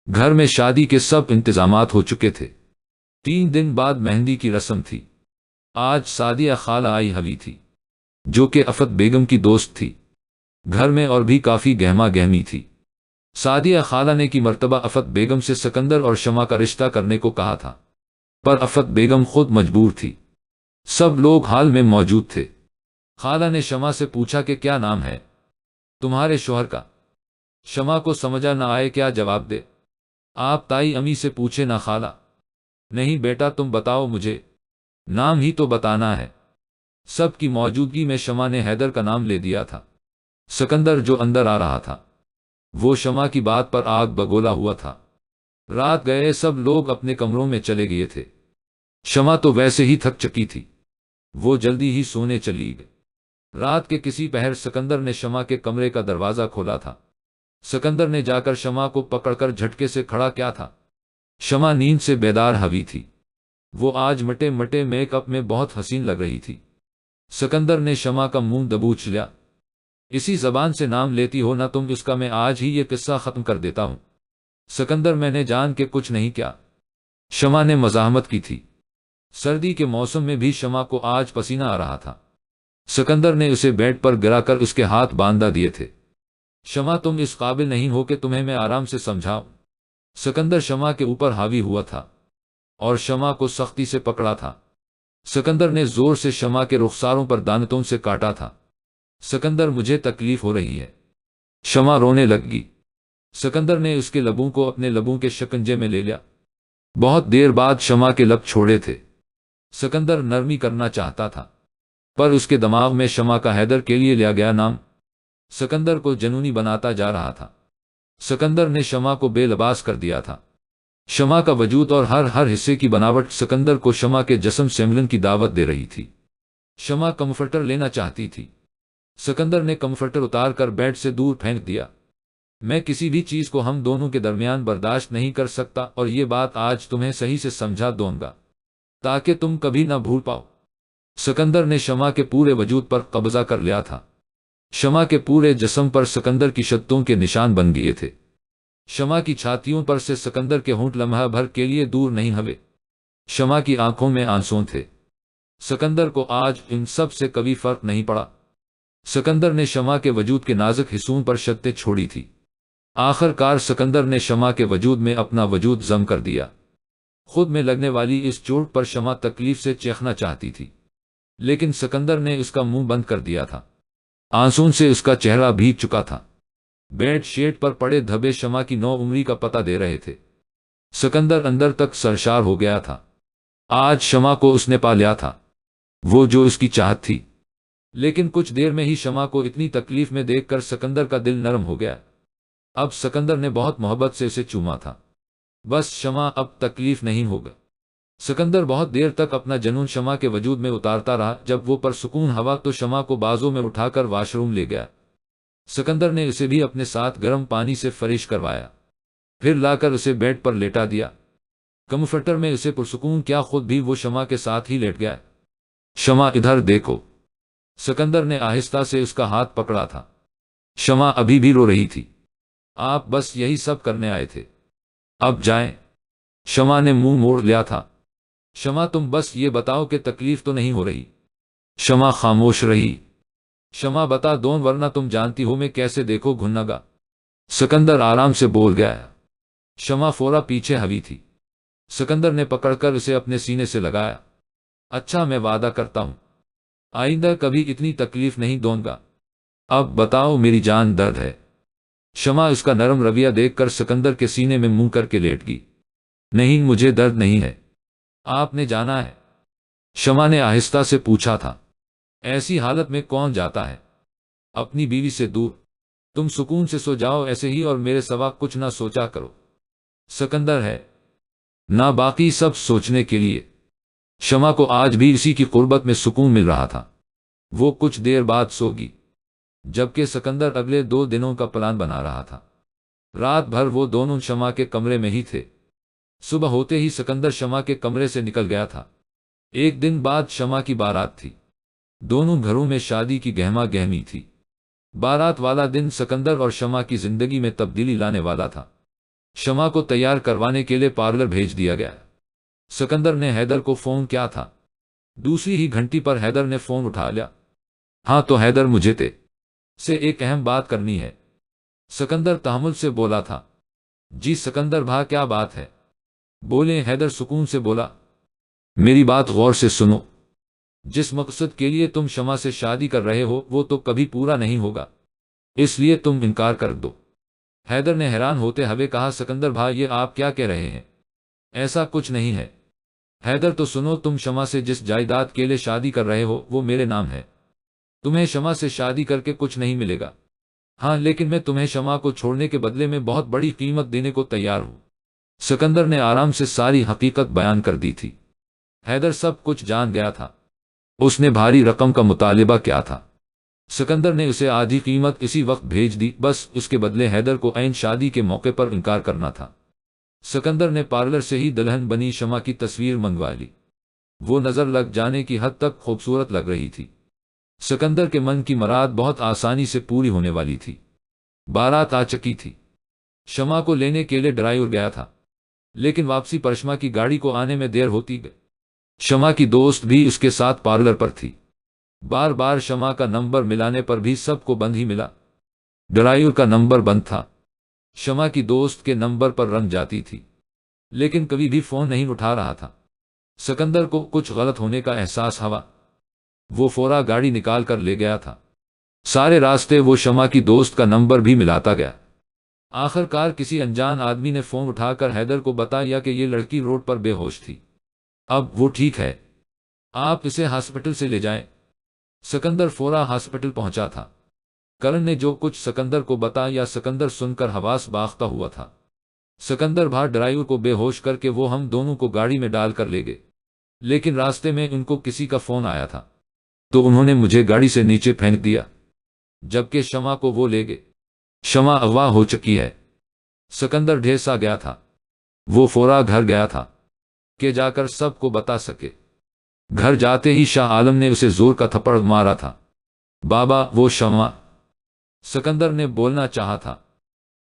घर में शादी के सब इंतजामात हो चुके थे। 3 दिन बाद मेहंदी की रस्म थी। आज सादिया खाला आई हुई थी, जो कि अफत बेगम की दोस्त थी। घर में और भी काफी गहमा गहमी थी। सादिया खाला ने की मर्तबा अफत बेगम से सिकंदर और शमा का रिश्ता करने को कहा था, पर अफत बेगम खुद मजबूर थी। सब लोग हाल में मौजूद थे। खाला ने शमा से पूछा कि क्या नाम है तुम्हारे शौहर का। शमा को समझा न आए क्या जवाब दे। आप ताई अमी से पूछे ना खाला। नहीं बेटा तुम बताओ मुझे, नाम ही तो बताना है। सबकी मौजूदगी में शमा ने हैदर का नाम ले दिया था। सिकंदर जो अंदर आ रहा था वो शमा की बात पर आग बगोला हुआ था। रात गए सब लोग अपने कमरों में चले गए थे। शमा तो वैसे ही थक चुकी थी, वो जल्दी ही सोने चली गई। रात के किसी पहर सिकंदर ने शमा के कमरे का दरवाजा खोला था। सिकंदर ने जाकर शमा को पकड़कर झटके से खड़ा किया था। शमा नींद से बेदार हुई थी। वो आज मटे मटे मेकअप में बहुत हसीन लग रही थी। सिकंदर ने शमा का मुंह दबोच लिया। इसी जबान से नाम लेती हो ना तुम इसका, मैं आज ही ये किस्सा खत्म कर देता हूं। सिकंदर मैंने जान के कुछ नहीं किया, शमा ने मजाहमत की थी। सर्दी के मौसम में भी शमा को आज पसीना आ रहा था। सिकंदर ने उसे बेड पर गिराकर उसके हाथ बांधा दिए थे। शमा तुम इस काबिल नहीं हो कि तुम्हें मैं आराम से समझाऊं। सिकंदर शमा के ऊपर हावी हुआ था और शमा को सख्ती से पकड़ा था। सिकंदर ने जोर से शमा के रुखसारों पर दांतों से काटा था। सिकंदर मुझे तकलीफ हो रही है। शमा रोने लगी। सिकंदर ने उसके लबों को अपने लबों के शिकंजे में ले लिया। बहुत देर बाद शमा के लब छोड़े थे। सिकंदर नरमी करना चाहता था पर उसके दिमाग में शमा का हैदर के लिए लिया गया नाम सिकंदर को जनूनी बनाता जा रहा था। सिकंदर ने शमा को बेलबास कर दिया था। शमा का वजूद और हर हिस्से की बनावट सिकंदर को शमा के जिस्म से मिलन की दावत दे रही थी। शमा कंफर्टर लेना चाहती थी। सिकंदर ने कंफर्टर उतार कर बेड से दूर फेंक दिया। मैं किसी भी चीज को हम दोनों के दरमियान बर्दाश्त नहीं कर सकता और ये बात आज तुम्हें सही से समझा दूंगा ताकि तुम कभी ना भूल पाओ। सिकंदर ने शमा के पूरे वजूद पर कब्जा कर लिया था। शमा के पूरे जिस्म पर सिकंदर की शत्तों के निशान बन गए थे। शमा की छातियों पर से सिकंदर के होंठ लम्हा भर के लिए दूर नहीं हुए। शमा की आंखों में आंसू थे। सिकंदर को आज इन सब से कभी फर्क नहीं पड़ा। सिकंदर ने शमा के वजूद के नाजुक हिस्सों पर शर्तें छोड़ी थी। आखिरकार सिकंदर ने शमा के वजूद में अपना वजूद जम कर दिया। खुद में लगने वाली इस चोट पर शमा तकलीफ से चीखना चाहती थी लेकिन सिकंदर ने उसका मुंह बंद कर दिया था। आंसू से उसका चेहरा भीग चुका था। बेड शीट पर पड़े धब्बे शमा की नौ उम्री का पता दे रहे थे। सिकंदर अंदर तक सरशार हो गया था। आज शमा को उसने पा लिया था, वो जो उसकी चाहत थी। लेकिन कुछ देर में ही शमा को इतनी तकलीफ में देखकर सिकंदर का दिल नरम हो गया। अब सिकंदर ने बहुत मोहब्बत से उसे चूमा था। बस शमा अब तकलीफ नहीं होगा। सिकंदर बहुत देर तक अपना जुनून शमा के वजूद में उतारता रहा। जब वो परसुकून हवा तो शमा को बाजों में उठाकर वॉशरूम ले गया। सिकंदर ने उसे भी अपने साथ गर्म पानी से फरिश करवाया, फिर लाकर उसे बेड पर लेटा दिया। कंफर्टर में उसे पुरसुकून क्या खुद भी वो शमा के साथ ही लेट गया। शमा इधर देखो। सिकंदर ने आहिस्ता से उसका हाथ पकड़ा था। शमा अभी भी रो रही थी। आप बस यही सब करने आए थे, अब जाएं। शमा ने मुंह मोड़ लिया था। शमा तुम बस ये बताओ कि तकलीफ तो नहीं हो रही। शमा खामोश रही। शमा बता दो वरना तुम जानती हो मैं कैसे देखो घुन्नगा। सिकंदर आराम से बोल गया। शमा फोरा पीछे हवी थी। सिकंदर ने पकड़कर उसे अपने सीने से लगाया। अच्छा मैं वादा करता हूं आइंदा कभी इतनी तकलीफ नहीं दूंगा। अब बताओ मेरी जान दर्द है। शमा उसका नरम रवैया देखकर सिकंदर के सीने में मुंह करके लेट गई। नहीं मुझे दर्द नहीं है, आपने जाना है। शमा ने आहिस्ता से पूछा था। ऐसी हालत में कौन जाता है अपनी बीवी से दूर। तुम सुकून से सो जाओ ऐसे ही और मेरे सिवा कुछ ना सोचा करो। सिकंदर है ना बाकी सब सोचने के लिए। शमा को आज भी इसी की कुर्बत में सुकून मिल रहा था। वो कुछ देर बाद सोगी जबकि सिकंदर अगले 2 दिनों का प्लान बना रहा था। रात भर वो दोनों शमा के कमरे में ही थे। सुबह होते ही सिकंदर शमा के कमरे से निकल गया था। एक दिन बाद शमा की बारात थी। दोनों घरों में शादी की गहमा गहमी थी। बारात वाला दिन सिकंदर और शमा की जिंदगी में तब्दीली लाने वाला था। शमा को तैयार करवाने के लिए पार्लर भेज दिया गया। सिकंदर ने हैदर को फोन किया था। दूसरी ही घंटी पर हैदर ने फोन उठा लिया। हाँ तो हैदर मुझे ते से एक अहम बात करनी है। सिकंदर तहम्मुल से बोला था। जी सिकंदर भा क्या बात है बोले। हैदर सुकून से बोला। मेरी बात गौर से सुनो। जिस मकसद के लिए तुम शमा से शादी कर रहे हो वो तो कभी पूरा नहीं होगा, इसलिए तुम इनकार कर दो। हैदर ने हैरान होते हुए कहा, सिकंदर भाई ये आप क्या कह रहे हैं? ऐसा कुछ नहीं है। हैदर तो सुनो, तुम शमा से जिस जायदाद के लिए शादी कर रहे हो वो मेरे नाम है। तुम्हें शमा से शादी करके कुछ नहीं मिलेगा। हाँ, लेकिन मैं तुम्हें शमा को छोड़ने के बदले में बहुत बड़ी कीमत देने को तैयार हूं। सिकंदर ने आराम से सारी हकीकत बयान कर दी थी। हैदर सब कुछ जान गया था। उसने भारी रकम का मुतालिबा किया था। सिकंदर ने उसे आधी कीमत इसी वक्त भेज दी, बस उसके बदले हैदर को ऐन शादी के मौके पर इनकार करना था। सिकंदर ने पार्लर से ही दुल्हन बनी शमा की तस्वीर मंगवा ली। वो नजर लग जाने की हद तक खूबसूरत लग रही थी। सिकंदर के मन की मुराद बहुत आसानी से पूरी होने वाली थी। बारात आ चुकी थी। शमा को लेने के लिए ड्राइवर गया था, लेकिन वापसी पर शमा की गाड़ी को आने में देर होती गई। शमा की दोस्त भी उसके साथ पार्लर पर थी। बार बार शमा का नंबर मिलाने पर भी सबको बंद ही मिला। ड्राइवर का नंबर बंद था। शमा की दोस्त के नंबर पर रंग जाती थी, लेकिन कभी भी फोन नहीं उठा रहा था। सिकंदर को कुछ गलत होने का एहसास हुआ। वो फौरा गाड़ी निकाल कर ले गया था। सारे रास्ते वो शमा की दोस्त का नंबर भी मिलाता गया। आखिरकार किसी अनजान आदमी ने फोन उठाकर हैदर को बताया कि ये लड़की रोड पर बेहोश थी। अब वो ठीक है, आप इसे हॉस्पिटल से ले जाएं। सिकंदर फौरा हॉस्पिटल पहुंचा था। करण ने जो कुछ सिकंदर को बताया सिकंदर सुनकर हवास बाख्ता हुआ था। सिकंदर भार ड्राइवर को बेहोश करके वो हम दोनों को गाड़ी में डालकर ले गए, लेकिन रास्ते में उनको किसी का फोन आया था, तो उन्होंने मुझे गाड़ी से नीचे फेंक दिया, जबकि शमा को वो ले गए। शमा अगवा हो चुकी है। सिकंदर ढेर सा गया था। वो फौरा घर गया था कि जाकर सबको बता सके। घर जाते ही शाह आलम ने उसे जोर का थप्पड़ मारा था। बाबा, वो शमा। सिकंदर ने बोलना चाहा था।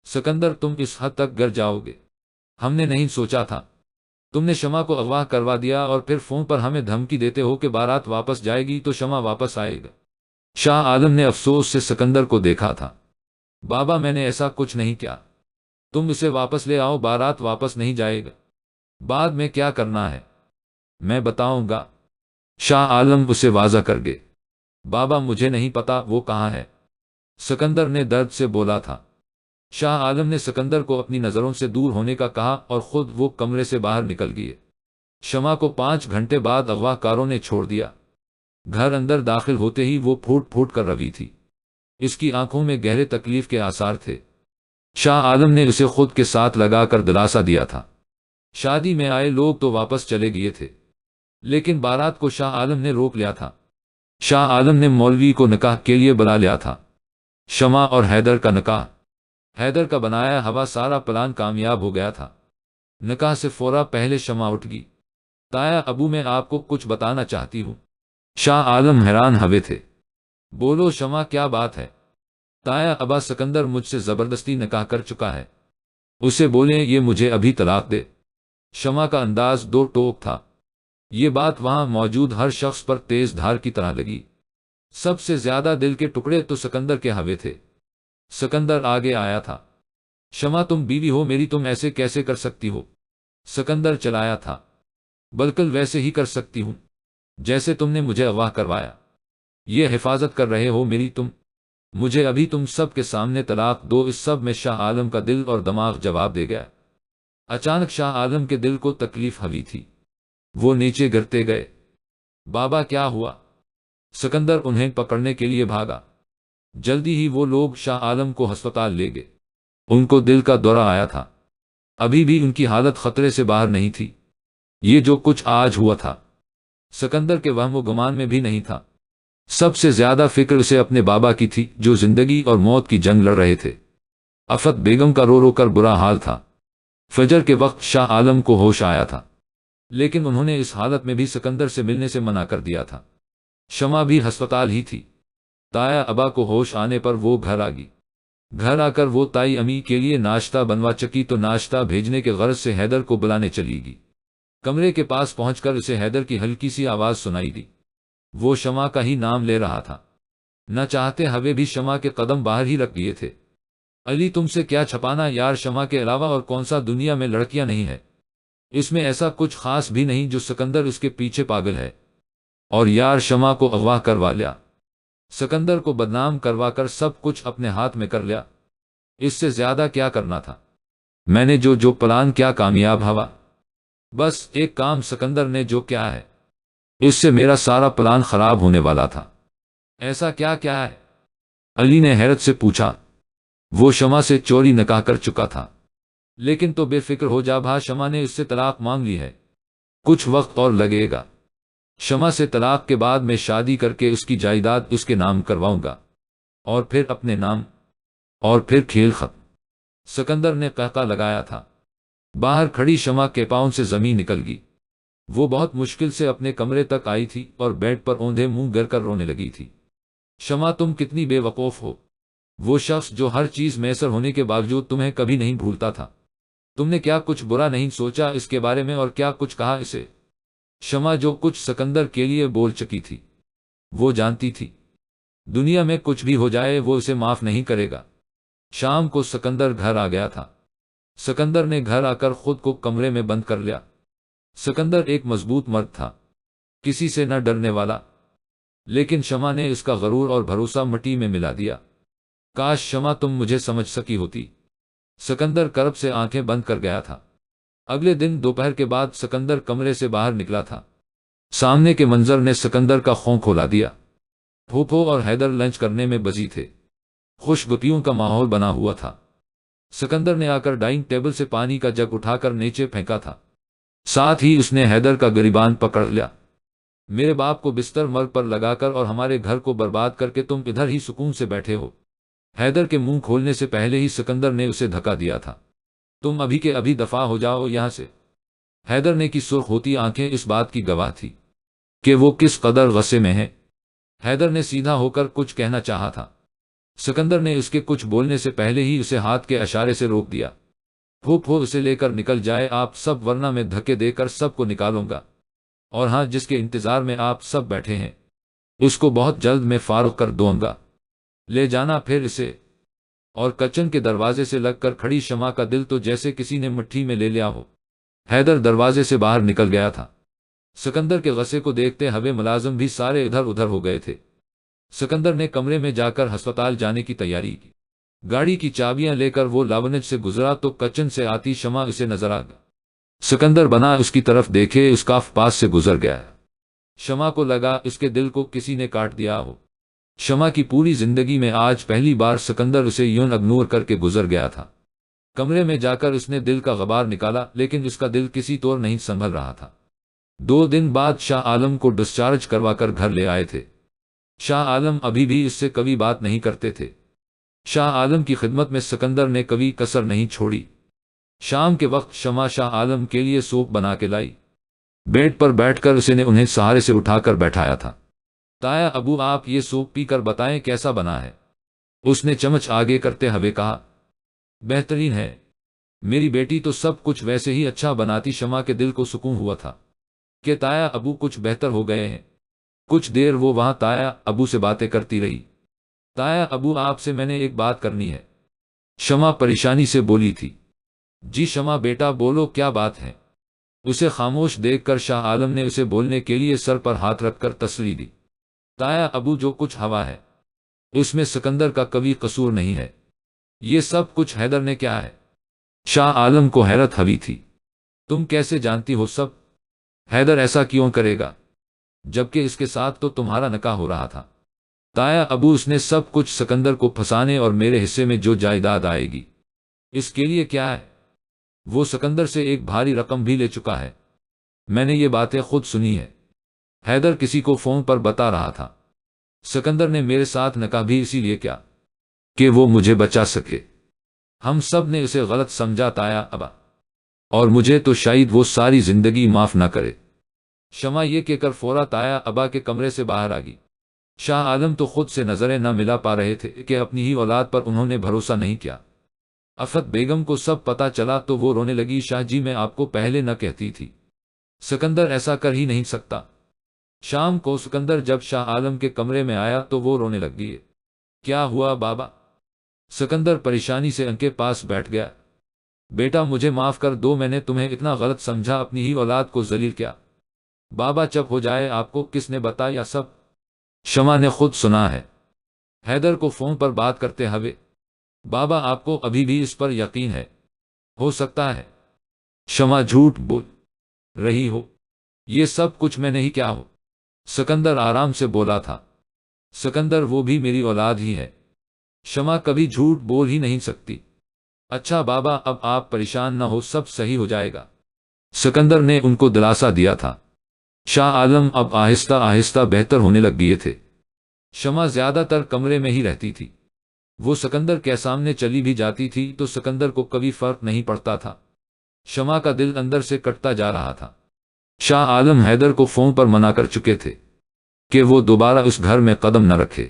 सिकंदर, तुम इस हद तक गिर जाओगे, हमने नहीं सोचा था। तुमने शमा को अगवा करवा दिया और फिर फोन पर हमें धमकी देते हो कि बारात वापस जाएगी तो शमा वापस आएगा। शाह आलम ने अफसोस से सिकंदर को देखा था। बाबा, मैंने ऐसा कुछ नहीं किया। तुम इसे वापस ले आओ, बारात वापस नहीं जाएगा। बाद में क्या करना है मैं बताऊंगा। शाह आलम उसे वाजा कर गए। बाबा, मुझे नहीं पता वो कहाँ है, सिकंदर ने दर्द से बोला था। शाह आलम ने सिकंदर को अपनी नजरों से दूर होने का कहा और खुद वो कमरे से बाहर निकल गए। शमा को 5 घंटे बाद अगवाकारों ने छोड़ दिया। घर अंदर दाखिल होते ही वो फूट फूट कर रही थी। इसकी आंखों में गहरे तकलीफ के आसार थे। शाह आलम ने उसे खुद के साथ लगाकर दिलासा दिया था। शादी में आए लोग तो वापस चले गए थे, लेकिन बारात को शाह आलम ने रोक लिया था। शाह आलम ने मौलवी को निकाह के लिए बुला लिया था। शमा और हैदर का निकाह। हैदर का बनाया हुआ सारा प्लान कामयाब हो गया था। निकाह से फौरा पहले शमा उठ गई। ताया अबू, मैं आपको कुछ बताना चाहती हूँ। शाह आलम हैरान हुए थे। बोलो शमा, क्या बात है? ताया अबा, सिकंदर मुझसे जबरदस्ती निकाह कर चुका है। उसे बोले ये मुझे अभी तलाक दे। शमा का अंदाज दो टोक था। ये बात वहां मौजूद हर शख्स पर तेज धार की तरह लगी। सबसे ज्यादा दिल के टुकड़े तो सिकंदर के हवे थे। सिकंदर आगे आया था। शमा, तुम बीवी हो मेरी, तुम ऐसे कैसे कर सकती हो? सिकंदर चलाया था। बिल्कुल वैसे ही कर सकती हूं जैसे तुमने मुझे अगवा करवाया। ये हिफाजत कर रहे हो मेरी तुम? मुझे अभी तुम सब के सामने तलाक दो। इस सब में शाह आलम का दिल और दिमाग जवाब दे गया। अचानक शाह आलम के दिल को तकलीफ हुई थी। वो नीचे गिरते गए। बाबा, क्या हुआ? सिकंदर उन्हें पकड़ने के लिए भागा। जल्दी ही वो लोग शाह आलम को अस्पताल ले गए। उनको दिल का दौरा आया था। अभी भी उनकी हालत खतरे से बाहर नहीं थी। ये जो कुछ आज हुआ था सिकंदर के वहम गुमान में भी नहीं था। सबसे ज्यादा फिक्र उसे अपने बाबा की थी, जो जिंदगी और मौत की जंग लड़ रहे थे। अफत बेगम का रो रो कर बुरा हाल था। फजर के वक्त शाह आलम को होश आया था, लेकिन उन्होंने इस हालत में भी सिकंदर से मिलने से मना कर दिया था। शमा भी अस्पताल ही थी। ताया अबा को होश आने पर वो घर आ गई। घर आकर वो ताई अमी के लिए नाश्ता बनवा चकी तो नाश्ता भेजने के गर्ज से हैदर को बुलाने चली गई। कमरे के पास पहुंचकर उसे हैदर की हल्की सी आवाज सुनाई दी। वो शमा का ही नाम ले रहा था। न चाहते हुए भी शमा के कदम बाहर ही रख दिए थे। अली, तुमसे क्या छपाना यार, शमा के अलावा और कौन सा दुनिया में लड़कियां नहीं है। इसमें ऐसा कुछ खास भी नहीं जो सिकंदर उसके पीछे पागल है। और यार शमा को अगवा करवा लिया। सिकंदर को बदनाम करवा कर सब कुछ अपने हाथ में कर लिया। इससे ज्यादा क्या करना था। मैंने जो जो प्लान किया कामयाब हुआ। बस एक काम सिकंदर ने जो किया है, इससे मेरा सारा प्लान खराब होने वाला था। ऐसा क्या क्या है? अली ने हैरत से पूछा। वो शमा से चोरी निकाह कर चुका था। लेकिन तो बेफिक्र हो जा भा, शमा ने उससे तलाक मांग ली है। कुछ वक्त और लगेगा। शमा से तलाक के बाद मैं शादी करके उसकी जायदाद उसके नाम करवाऊंगा और फिर अपने नाम, और फिर खेल खत्म। सिकंदर ने कहका लगाया था। बाहर खड़ी शमा के पांव से जमीन निकल गई। वो बहुत मुश्किल से अपने कमरे तक आई थी और बेड पर औंधे मुंह गिर कर रोने लगी थी। शमा, तुम कितनी बेवकूफ हो। वो शख्स जो हर चीज मैसर होने के बावजूद तुम्हें कभी नहीं भूलता था, तुमने क्या कुछ बुरा नहीं सोचा इसके बारे में और क्या कुछ कहा इसे? शमा जो कुछ सिकंदर के लिए बोल चुकी थी, वो जानती थी दुनिया में कुछ भी हो जाए वो उसे माफ नहीं करेगा। शाम को सिकंदर घर आ गया था। सिकंदर ने घर आकर खुद को कमरे में बंद कर लिया। सिकंदर एक मजबूत मर्द था, किसी से न डरने वाला। लेकिन शमा ने इसका गरूर और भरोसा मिट्टी में मिला दिया। काश शमा तुम मुझे समझ सकी होती। सिकंदर करब से आंखें बंद कर गया था। अगले दिन दोपहर के बाद सिकंदर कमरे से बाहर निकला था। सामने के मंजर ने सिकंदर का खौफ खोला दिया। फूफो और हैदर लंच करने में बिजी थे। खुशगपियों का माहौल बना हुआ था। सिकंदर ने आकर डाइनिंग टेबल से पानी का जग उठाकर नीचे फेंका था। साथ ही उसने हैदर का गिरबान पकड़ लिया। मेरे बाप को बिस्तर मर्ग पर लगाकर और हमारे घर को बर्बाद करके तुम इधर ही सुकून से बैठे हो। हैदर के मुंह खोलने से पहले ही सिकंदर ने उसे धक्का दिया था। तुम अभी के अभी दफा हो जाओ यहां से। हैदर ने की सुर्ख होती आंखें इस बात की गवाह थी कि वो किस कदर गुस्से में है। हैदर ने सीधा होकर कुछ कहना चाहा था। सिकंदर ने उसके कुछ बोलने से पहले ही उसे हाथ के इशारे से रोक दिया। फूफो उसे लेकर निकल जाए आप सब, वरना मैं धक्के देकर सबको निकालूंगा। और हाँ, जिसके इंतजार में आप सब बैठे हैं उसको बहुत जल्द मैं फारुक कर दूंगा। ले जाना फिर इसे। और किचन के दरवाजे से लगकर खड़ी शमा का दिल तो जैसे किसी ने मुट्ठी में ले लिया हो। हैदर दरवाजे से बाहर निकल गया था। सिकंदर के गुस्से को देखते हुए मुलाजिम भी सारे इधर उधर हो गए थे। सिकंदर ने कमरे में जाकर अस्पताल जाने की तैयारी की। गाड़ी की चाबियां लेकर वो लावनिज से गुजरा तो किचन से आती शमा उसे नजर आ गया। सिकंदर बना उसकी तरफ देखे, उसका पास से गुजर गया। शमा को लगा इसके दिल को किसी ने काट दिया हो। शमा की पूरी जिंदगी में आज पहली बार सिकंदर उसे यूं इग्नोर करके गुजर गया था। कमरे में जाकर उसने दिल का गबार निकाला, लेकिन उसका दिल किसी तौर नहीं संभल रहा था। 2 दिन बाद शाह आलम को डिस्चार्ज करवाकर घर ले आए थे। शाह आलम अभी भी इससे कभी बात नहीं करते थे। शाह आलम की खिदमत में सिकंदर ने कभी कसर नहीं छोड़ी। शाम के वक्त शमा शाह आलम के लिए सूप बना के लाई। बेड पर बैठकर उसने उन्हें सहारे से उठाकर बैठाया था। ताया अबू, आप ये सूप पीकर बताएं कैसा बना है। उसने चम्मच आगे करते हुए कहा। बेहतरीन है मेरी बेटी, तो सब कुछ वैसे ही अच्छा बनाती। शमा के दिल को सुकून हुआ था कि ताया अबू कुछ बेहतर हो गए हैं। कुछ देर वो वहां ताया अबू से बातें करती रही। ताया अबू, आपसे मैंने एक बात करनी है। शमा परेशानी से बोली थी। जी शमा बेटा बोलो, क्या बात है? उसे खामोश देखकर शाह आलम ने उसे बोलने के लिए सर पर हाथ रखकर तसल्ली दी। ताया अबू, जो कुछ हवा है उसमें सिकंदर का कभी कसूर नहीं है। ये सब कुछ हैदर ने क्या है? शाह आलम को हैरत हुई थी। तुम कैसे जानती हो सब? हैदर ऐसा क्यों करेगा जबकि इसके साथ तो तुम्हारा निकाह हो रहा था। ताया अबू, उसने सब कुछ सिकंदर को फंसाने और मेरे हिस्से में जो जायदाद आएगी इसके लिए क्या है। वो सिकंदर से एक भारी रकम भी ले चुका है। मैंने ये बातें खुद सुनी है। हैदर किसी को फोन पर बता रहा था। सिकंदर ने मेरे साथ निकाह भी इसीलिए किया कि वो मुझे बचा सके। हम सब ने उसे गलत समझा ताया अबा, और मुझे तो शायद वो सारी जिंदगी माफ ना करे। शमा ये कहकर फौरा ताया अबा के कमरे से बाहर आ गई। शाह आलम तो खुद से नजरें न मिला पा रहे थे कि अपनी ही औलाद पर उन्होंने भरोसा नहीं किया। अफत बेगम को सब पता चला तो वो रोने लगी। शाह जी, मैं आपको पहले न कहती थी, सिकंदर ऐसा कर ही नहीं सकता। शाम को सिकंदर जब शाह आलम के कमरे में आया तो वो रोने लग गई। क्या हुआ बाबा? सिकंदर परेशानी से उनके पास बैठ गया। बेटा मुझे माफ कर दो, मैंने तुम्हें इतना गलत समझा, अपनी ही औलाद को जलील किया। बाबा चुप हो जाए, आपको किसने बताया सब? शमा ने खुद सुना है। हैदर को फोन पर बात करते हुए, बाबा आपको अभी भी इस पर यकीन है? हो सकता है शमा झूठ बोल रही हो, ये सब कुछ मैं नहीं क्या हो। सिकंदर आराम से बोला था। सिकंदर वो भी मेरी औलाद ही है, शमा कभी झूठ बोल ही नहीं सकती। अच्छा बाबा अब आप परेशान न हो, सब सही हो जाएगा, सिकंदर ने उनको दिलासा दिया था। शाह आलम अब आहिस्ता आहिस्ता बेहतर होने लग गए थे। शमा ज्यादातर कमरे में ही रहती थी। वो सिकंदर के सामने चली भी जाती थी तो सिकंदर को कभी फर्क नहीं पड़ता था। शमा का दिल अंदर से कटता जा रहा था। शाह आलम हैदर को फोन पर मना कर चुके थे कि वो दोबारा उस घर में कदम न रखे।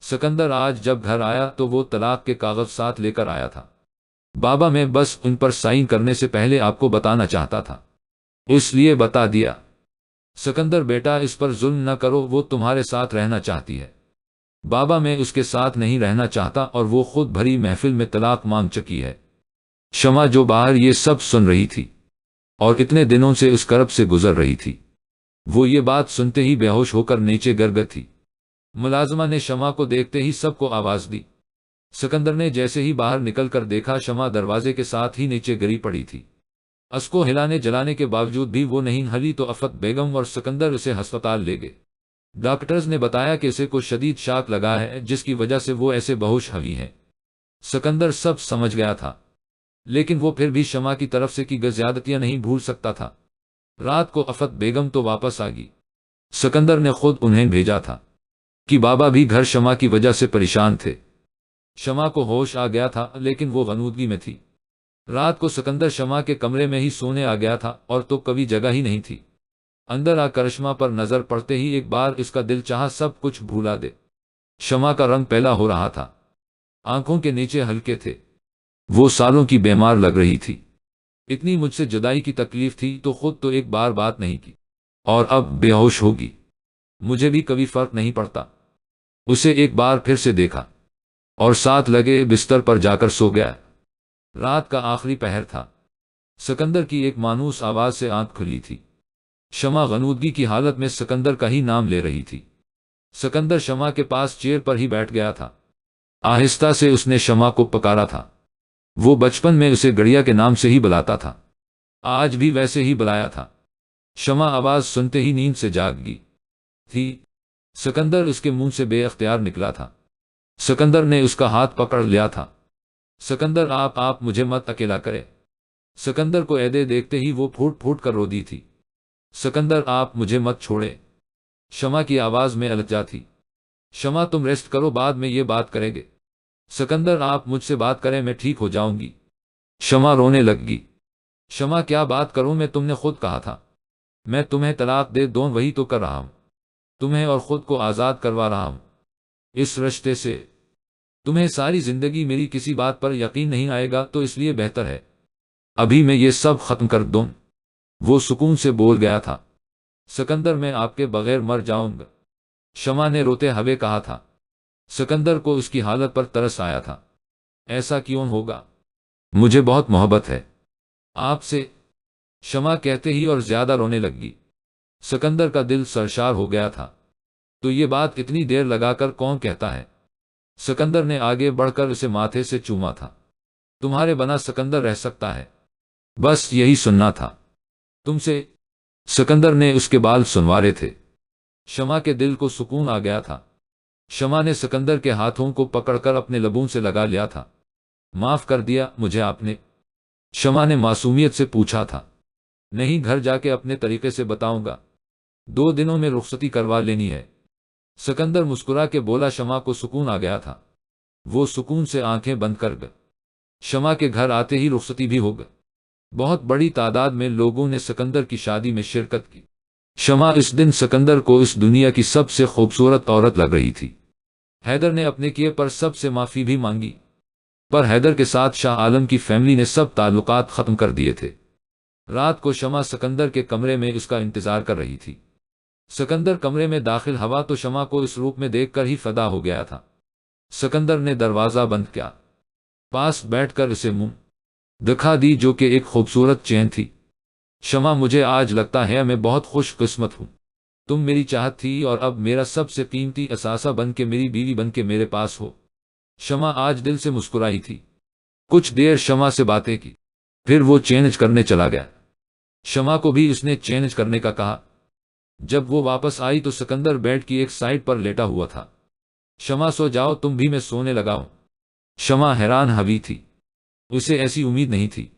सिकंदर आज जब घर आया तो वो तलाक के कागज साथ लेकर आया था। बाबा मैं बस उन पर साइन करने से पहले आपको बताना चाहता था, इसलिए बता दिया। सिकंदर बेटा इस पर जुल्म न करो, वो तुम्हारे साथ रहना चाहती है। बाबा मैं उसके साथ नहीं रहना चाहता और वो खुद भरी महफिल में तलाक मांग चुकी है। शमा जो बाहर ये सब सुन रही थी और इतने दिनों से उस करब से गुजर रही थी, वो ये बात सुनते ही बेहोश होकर नीचे गिर गई थी। मुलाजमा ने शमा को देखते ही सबको आवाज दी। सिकंदर ने जैसे ही बाहर निकलकर देखा, शमा दरवाजे के साथ ही नीचे गिरी पड़ी थी। उसको हिलाने जलाने के बावजूद भी वो नहीं हली तो अफत बेगम और सिकंदर उसे अस्पताल ले गए। डॉक्टर्स ने बताया कि इसे कोई शदीद शाक लगा है जिसकी वजह से वो ऐसे बेहोश हुई है। सिकंदर सब समझ गया था, लेकिन वो फिर भी शमा की तरफ से की गई ज्यादतियां नहीं भूल सकता था। रात को अफत बेगम तो वापस आ गई। सिकंदर ने खुद उन्हें भेजा था कि बाबा भी घर शमा की वजह से परेशान थे। शमा को होश आ गया था लेकिन वो गनूदगी में थी। रात को सिकंदर शमा के कमरे में ही सोने आ गया था और तो कभी जगह ही नहीं थी। अंदर आ करिश्मा पर नजर पड़ते ही एक बार इसका दिल चाहा सब कुछ भूला दे। शमा का रंग पहला हो रहा था, आंखों के नीचे हल्के थे, वो सालों की बीमार लग रही थी। इतनी मुझसे जुदाई की तकलीफ थी तो खुद तो एक बार बात नहीं की और अब बेहोश होगी। मुझे भी कभी फर्क नहीं पड़ता। उसे एक बार फिर से देखा और साथ लगे बिस्तर पर जाकर सो गया। रात का आखिरी पहर था। सिकंदर की एक मानूस आवाज से आंख खुली थी। शमा गनूदगी की हालत में सिकंदर का ही नाम ले रही थी। सिकंदर शमा के पास चेयर पर ही बैठ गया था। आहिस्ता से उसने शमा को पुकारा था। वो बचपन में उसे गड़िया के नाम से ही बुलाता था, आज भी वैसे ही बुलाया था। शमा आवाज सुनते ही नींद से जाग गई थी। सिकंदर उसके मुंह से बेअख्तियार निकला था। सिकंदर ने उसका हाथ पकड़ लिया था। सिकंदर आप मुझे मत अकेला करे। सिकंदर को ऐदे देखते ही वो फूट फूट कर रो दी थी। सिकंदर आप मुझे मत छोड़े। शमा की आवाज में अलजा थी। शमा तुम रेस्ट करो, बाद में ये बात करेंगे। सिकंदर आप मुझसे बात करें, मैं ठीक हो जाऊंगी। शमा रोने लगी। शमा क्या बात करूं मैं, तुमने खुद कहा था मैं तुम्हें तलाक दे दूं, वही तो कर रहा हूं। तुम्हें और खुद को आजाद करवा रहा हूं इस रिश्ते से। तुम्हें सारी जिंदगी मेरी किसी बात पर यकीन नहीं आएगा तो इसलिए बेहतर है अभी मैं ये सब खत्म कर दूं। वो सुकून से बोल गया था। सिकंदर मैं आपके बगैर मर जाऊंगा, शमा ने रोते हुए कहा था। सिकंदर को उसकी हालत पर तरस आया था। ऐसा क्यों होगा, मुझे बहुत मोहब्बत है आपसे, शमा कहते ही और ज्यादा रोने लगी। सिकंदर का दिल सरशार हो गया था। तो ये बात इतनी देर लगाकर कौन कहता है? सिकंदर ने आगे बढ़कर उसे माथे से चूमा था। तुम्हारे बना सिकंदर रह सकता है, बस यही सुनना था तुमसे। सिकंदर ने उसके बाल सुनवारे थे। शमा के दिल को सुकून आ गया था। शमा ने सिकंदर के हाथों को पकड़कर अपने लबों से लगा लिया था। माफ कर दिया मुझे आपने? शमा ने मासूमियत से पूछा था। नहीं, घर जाके अपने तरीके से बताऊंगा। 2 दिनों में रुखसती करवा लेनी है, सिकंदर मुस्कुरा के बोला। शमा को सुकून आ गया था। वो सुकून से आंखें बंद कर गई। शमा के घर आते ही रुखसती भी हो गई। बहुत बड़ी तादाद में लोगों ने सिकंदर की शादी में शिरकत की। शमा इस दिन सिकंदर को इस दुनिया की सबसे खूबसूरत औरत लग रही थी। हैदर ने अपने किए पर सबसे माफी भी मांगी, पर हैदर के साथ शाह आलम की फैमिली ने सब ताल्लुकात खत्म कर दिए थे। रात को शमा सिकंदर के कमरे में उसका इंतजार कर रही थी। सिकंदर कमरे में दाखिल हुआ तो शमा को इस रूप में देखकर ही फदा हो गया था। सिकंदर ने दरवाजा बंद किया, पास बैठकर उसे मुंह दिखा दी जो कि एक खूबसूरत चेन थी। शमा, मुझे आज लगता है मैं बहुत खुशकिस्मत हूँ। तुम मेरी चाहत थी और अब मेरा सबसे कीमती असासा बन के, मेरी बीवी बन के मेरे पास हो। शमा आज दिल से मुस्कुराई थी। कुछ देर शमा से बातें की, फिर वो चेंज करने चला गया। शमा को भी उसने चेंज करने का कहा। जब वो वापस आई तो सिकंदर बेड की एक साइड पर लेटा हुआ था। शमा, सो जाओ तुम भी, मैं सोने लगा हूं। शमा हैरान हवी थी, उसे ऐसी उम्मीद नहीं थी,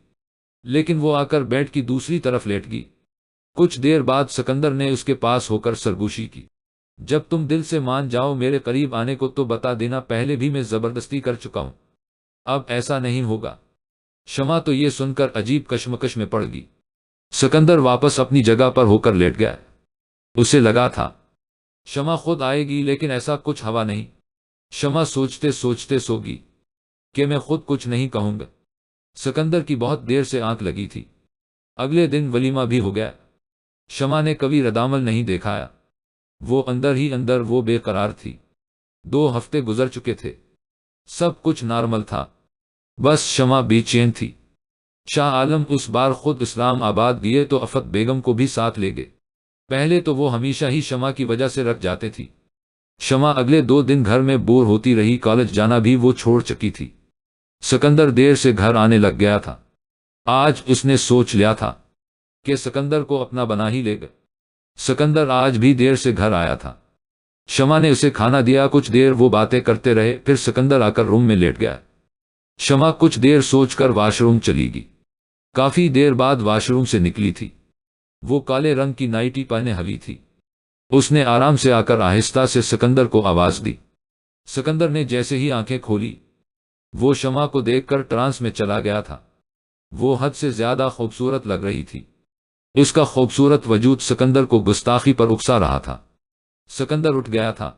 लेकिन वो आकर बेड की दूसरी तरफ लेट गई। कुछ देर बाद सिकंदर ने उसके पास होकर सरगोशी की। जब तुम दिल से मान जाओ मेरे करीब आने को तो बता देना, पहले भी मैं जबरदस्ती कर चुका हूं, अब ऐसा नहीं होगा। शमा तो ये सुनकर अजीब कश्मकश में पड़ गई। सिकंदर वापस अपनी जगह पर होकर लेट गया। उसे लगा था शमा खुद आएगी, लेकिन ऐसा कुछ हवा नहीं। शमा सोचते सोचते सोगी कि मैं खुद कुछ नहीं कहूंगा। सिकंदर की बहुत देर से आंख लगी थी। अगले दिन वलीमा भी हो गया। शमा ने कभी रदामल नहीं देखाया। वो अंदर ही अंदर वो बेकरार थी। 2 हफ्ते गुजर चुके थे, सब कुछ नॉर्मल था, बस शमा बेचैन थी। शाह आलम उस बार खुद इस्लामाबाद गए तो अफत बेगम को भी साथ ले गए। पहले तो वो हमेशा ही शमा की वजह से रख जाते थी। शमा अगले 2 दिन घर में बोर होती रही, कॉलेज जाना भी वो छोड़ चुकी थी। सिकंदर देर से घर आने लग गया था। आज उसने सोच लिया था कि सिकंदर को अपना बना ही लेगा। सिकंदर आज भी देर से घर आया था। शमा ने उसे खाना दिया, कुछ देर वो बातें करते रहे, फिर सिकंदर आकर रूम में लेट गया। शमा कुछ देर सोचकर वॉशरूम चली गई। काफी देर बाद वॉशरूम से निकली थी। वो काले रंग की नाइटी पहने हुई थी। उसने आराम से आकर आहिस्ता से सिकंदर को आवाज दी। सिकंदर ने जैसे ही आंखें खोली, वो शमा को देखकर ट्रांस में चला गया था। वो हद से ज्यादा खूबसूरत लग रही थी। उसका खूबसूरत वजूद सिकंदर को गुस्ताखी पर उकसा रहा था। सिकंदर उठ गया था।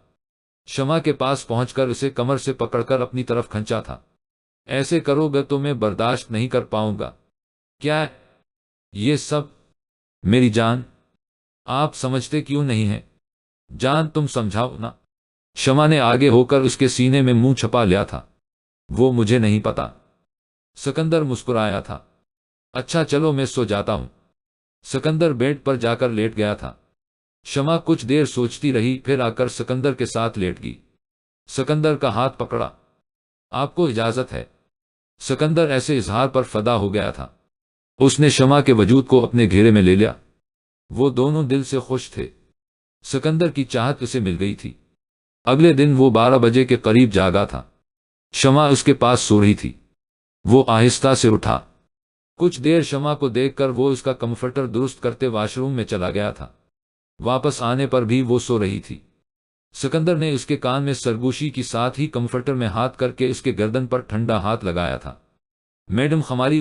शमा के पास पहुंचकर उसे कमर से पकड़कर अपनी तरफ खींचा था। ऐसे करोगे तो मैं बर्दाश्त नहीं कर पाऊंगा। क्या ये सब? मेरी जान, आप समझते क्यों नहीं हैं? जान, तुम समझाओ ना। शमा ने आगे होकर उसके सीने में मुंह छुपा लिया था। वो मुझे नहीं पता। सिकंदर मुस्कुराया था। अच्छा चलो मैं सो जाता हूं। सिकंदर बेड पर जाकर लेट गया था। शमा कुछ देर सोचती रही, फिर आकर सिकंदर के साथ लेट गई। सिकंदर का हाथ पकड़ा। आपको इजाजत है। सिकंदर ऐसे इजहार पर फदा हो गया था। उसने शमा के वजूद को अपने घेरे में ले लिया। वो दोनों दिल से खुश थे। सिकंदर की चाहत उसे मिल गई थी। अगले दिन वो 12 बजे के करीब जागा था। शमा उसके पास सो रही थी। वो आहिस्ता से उठा। कुछ देर शमा को देखकर वो उसका कंफर्टर दुरुस्त करते वॉशरूम में चला गया था। वापस आने पर भी वो सो रही थी। सिकंदर ने उसके कान में सरगोशी की साथ ही कंफर्टर में हाथ करके उसके गर्दन पर ठंडा हाथ लगाया था। मैडम, हमारी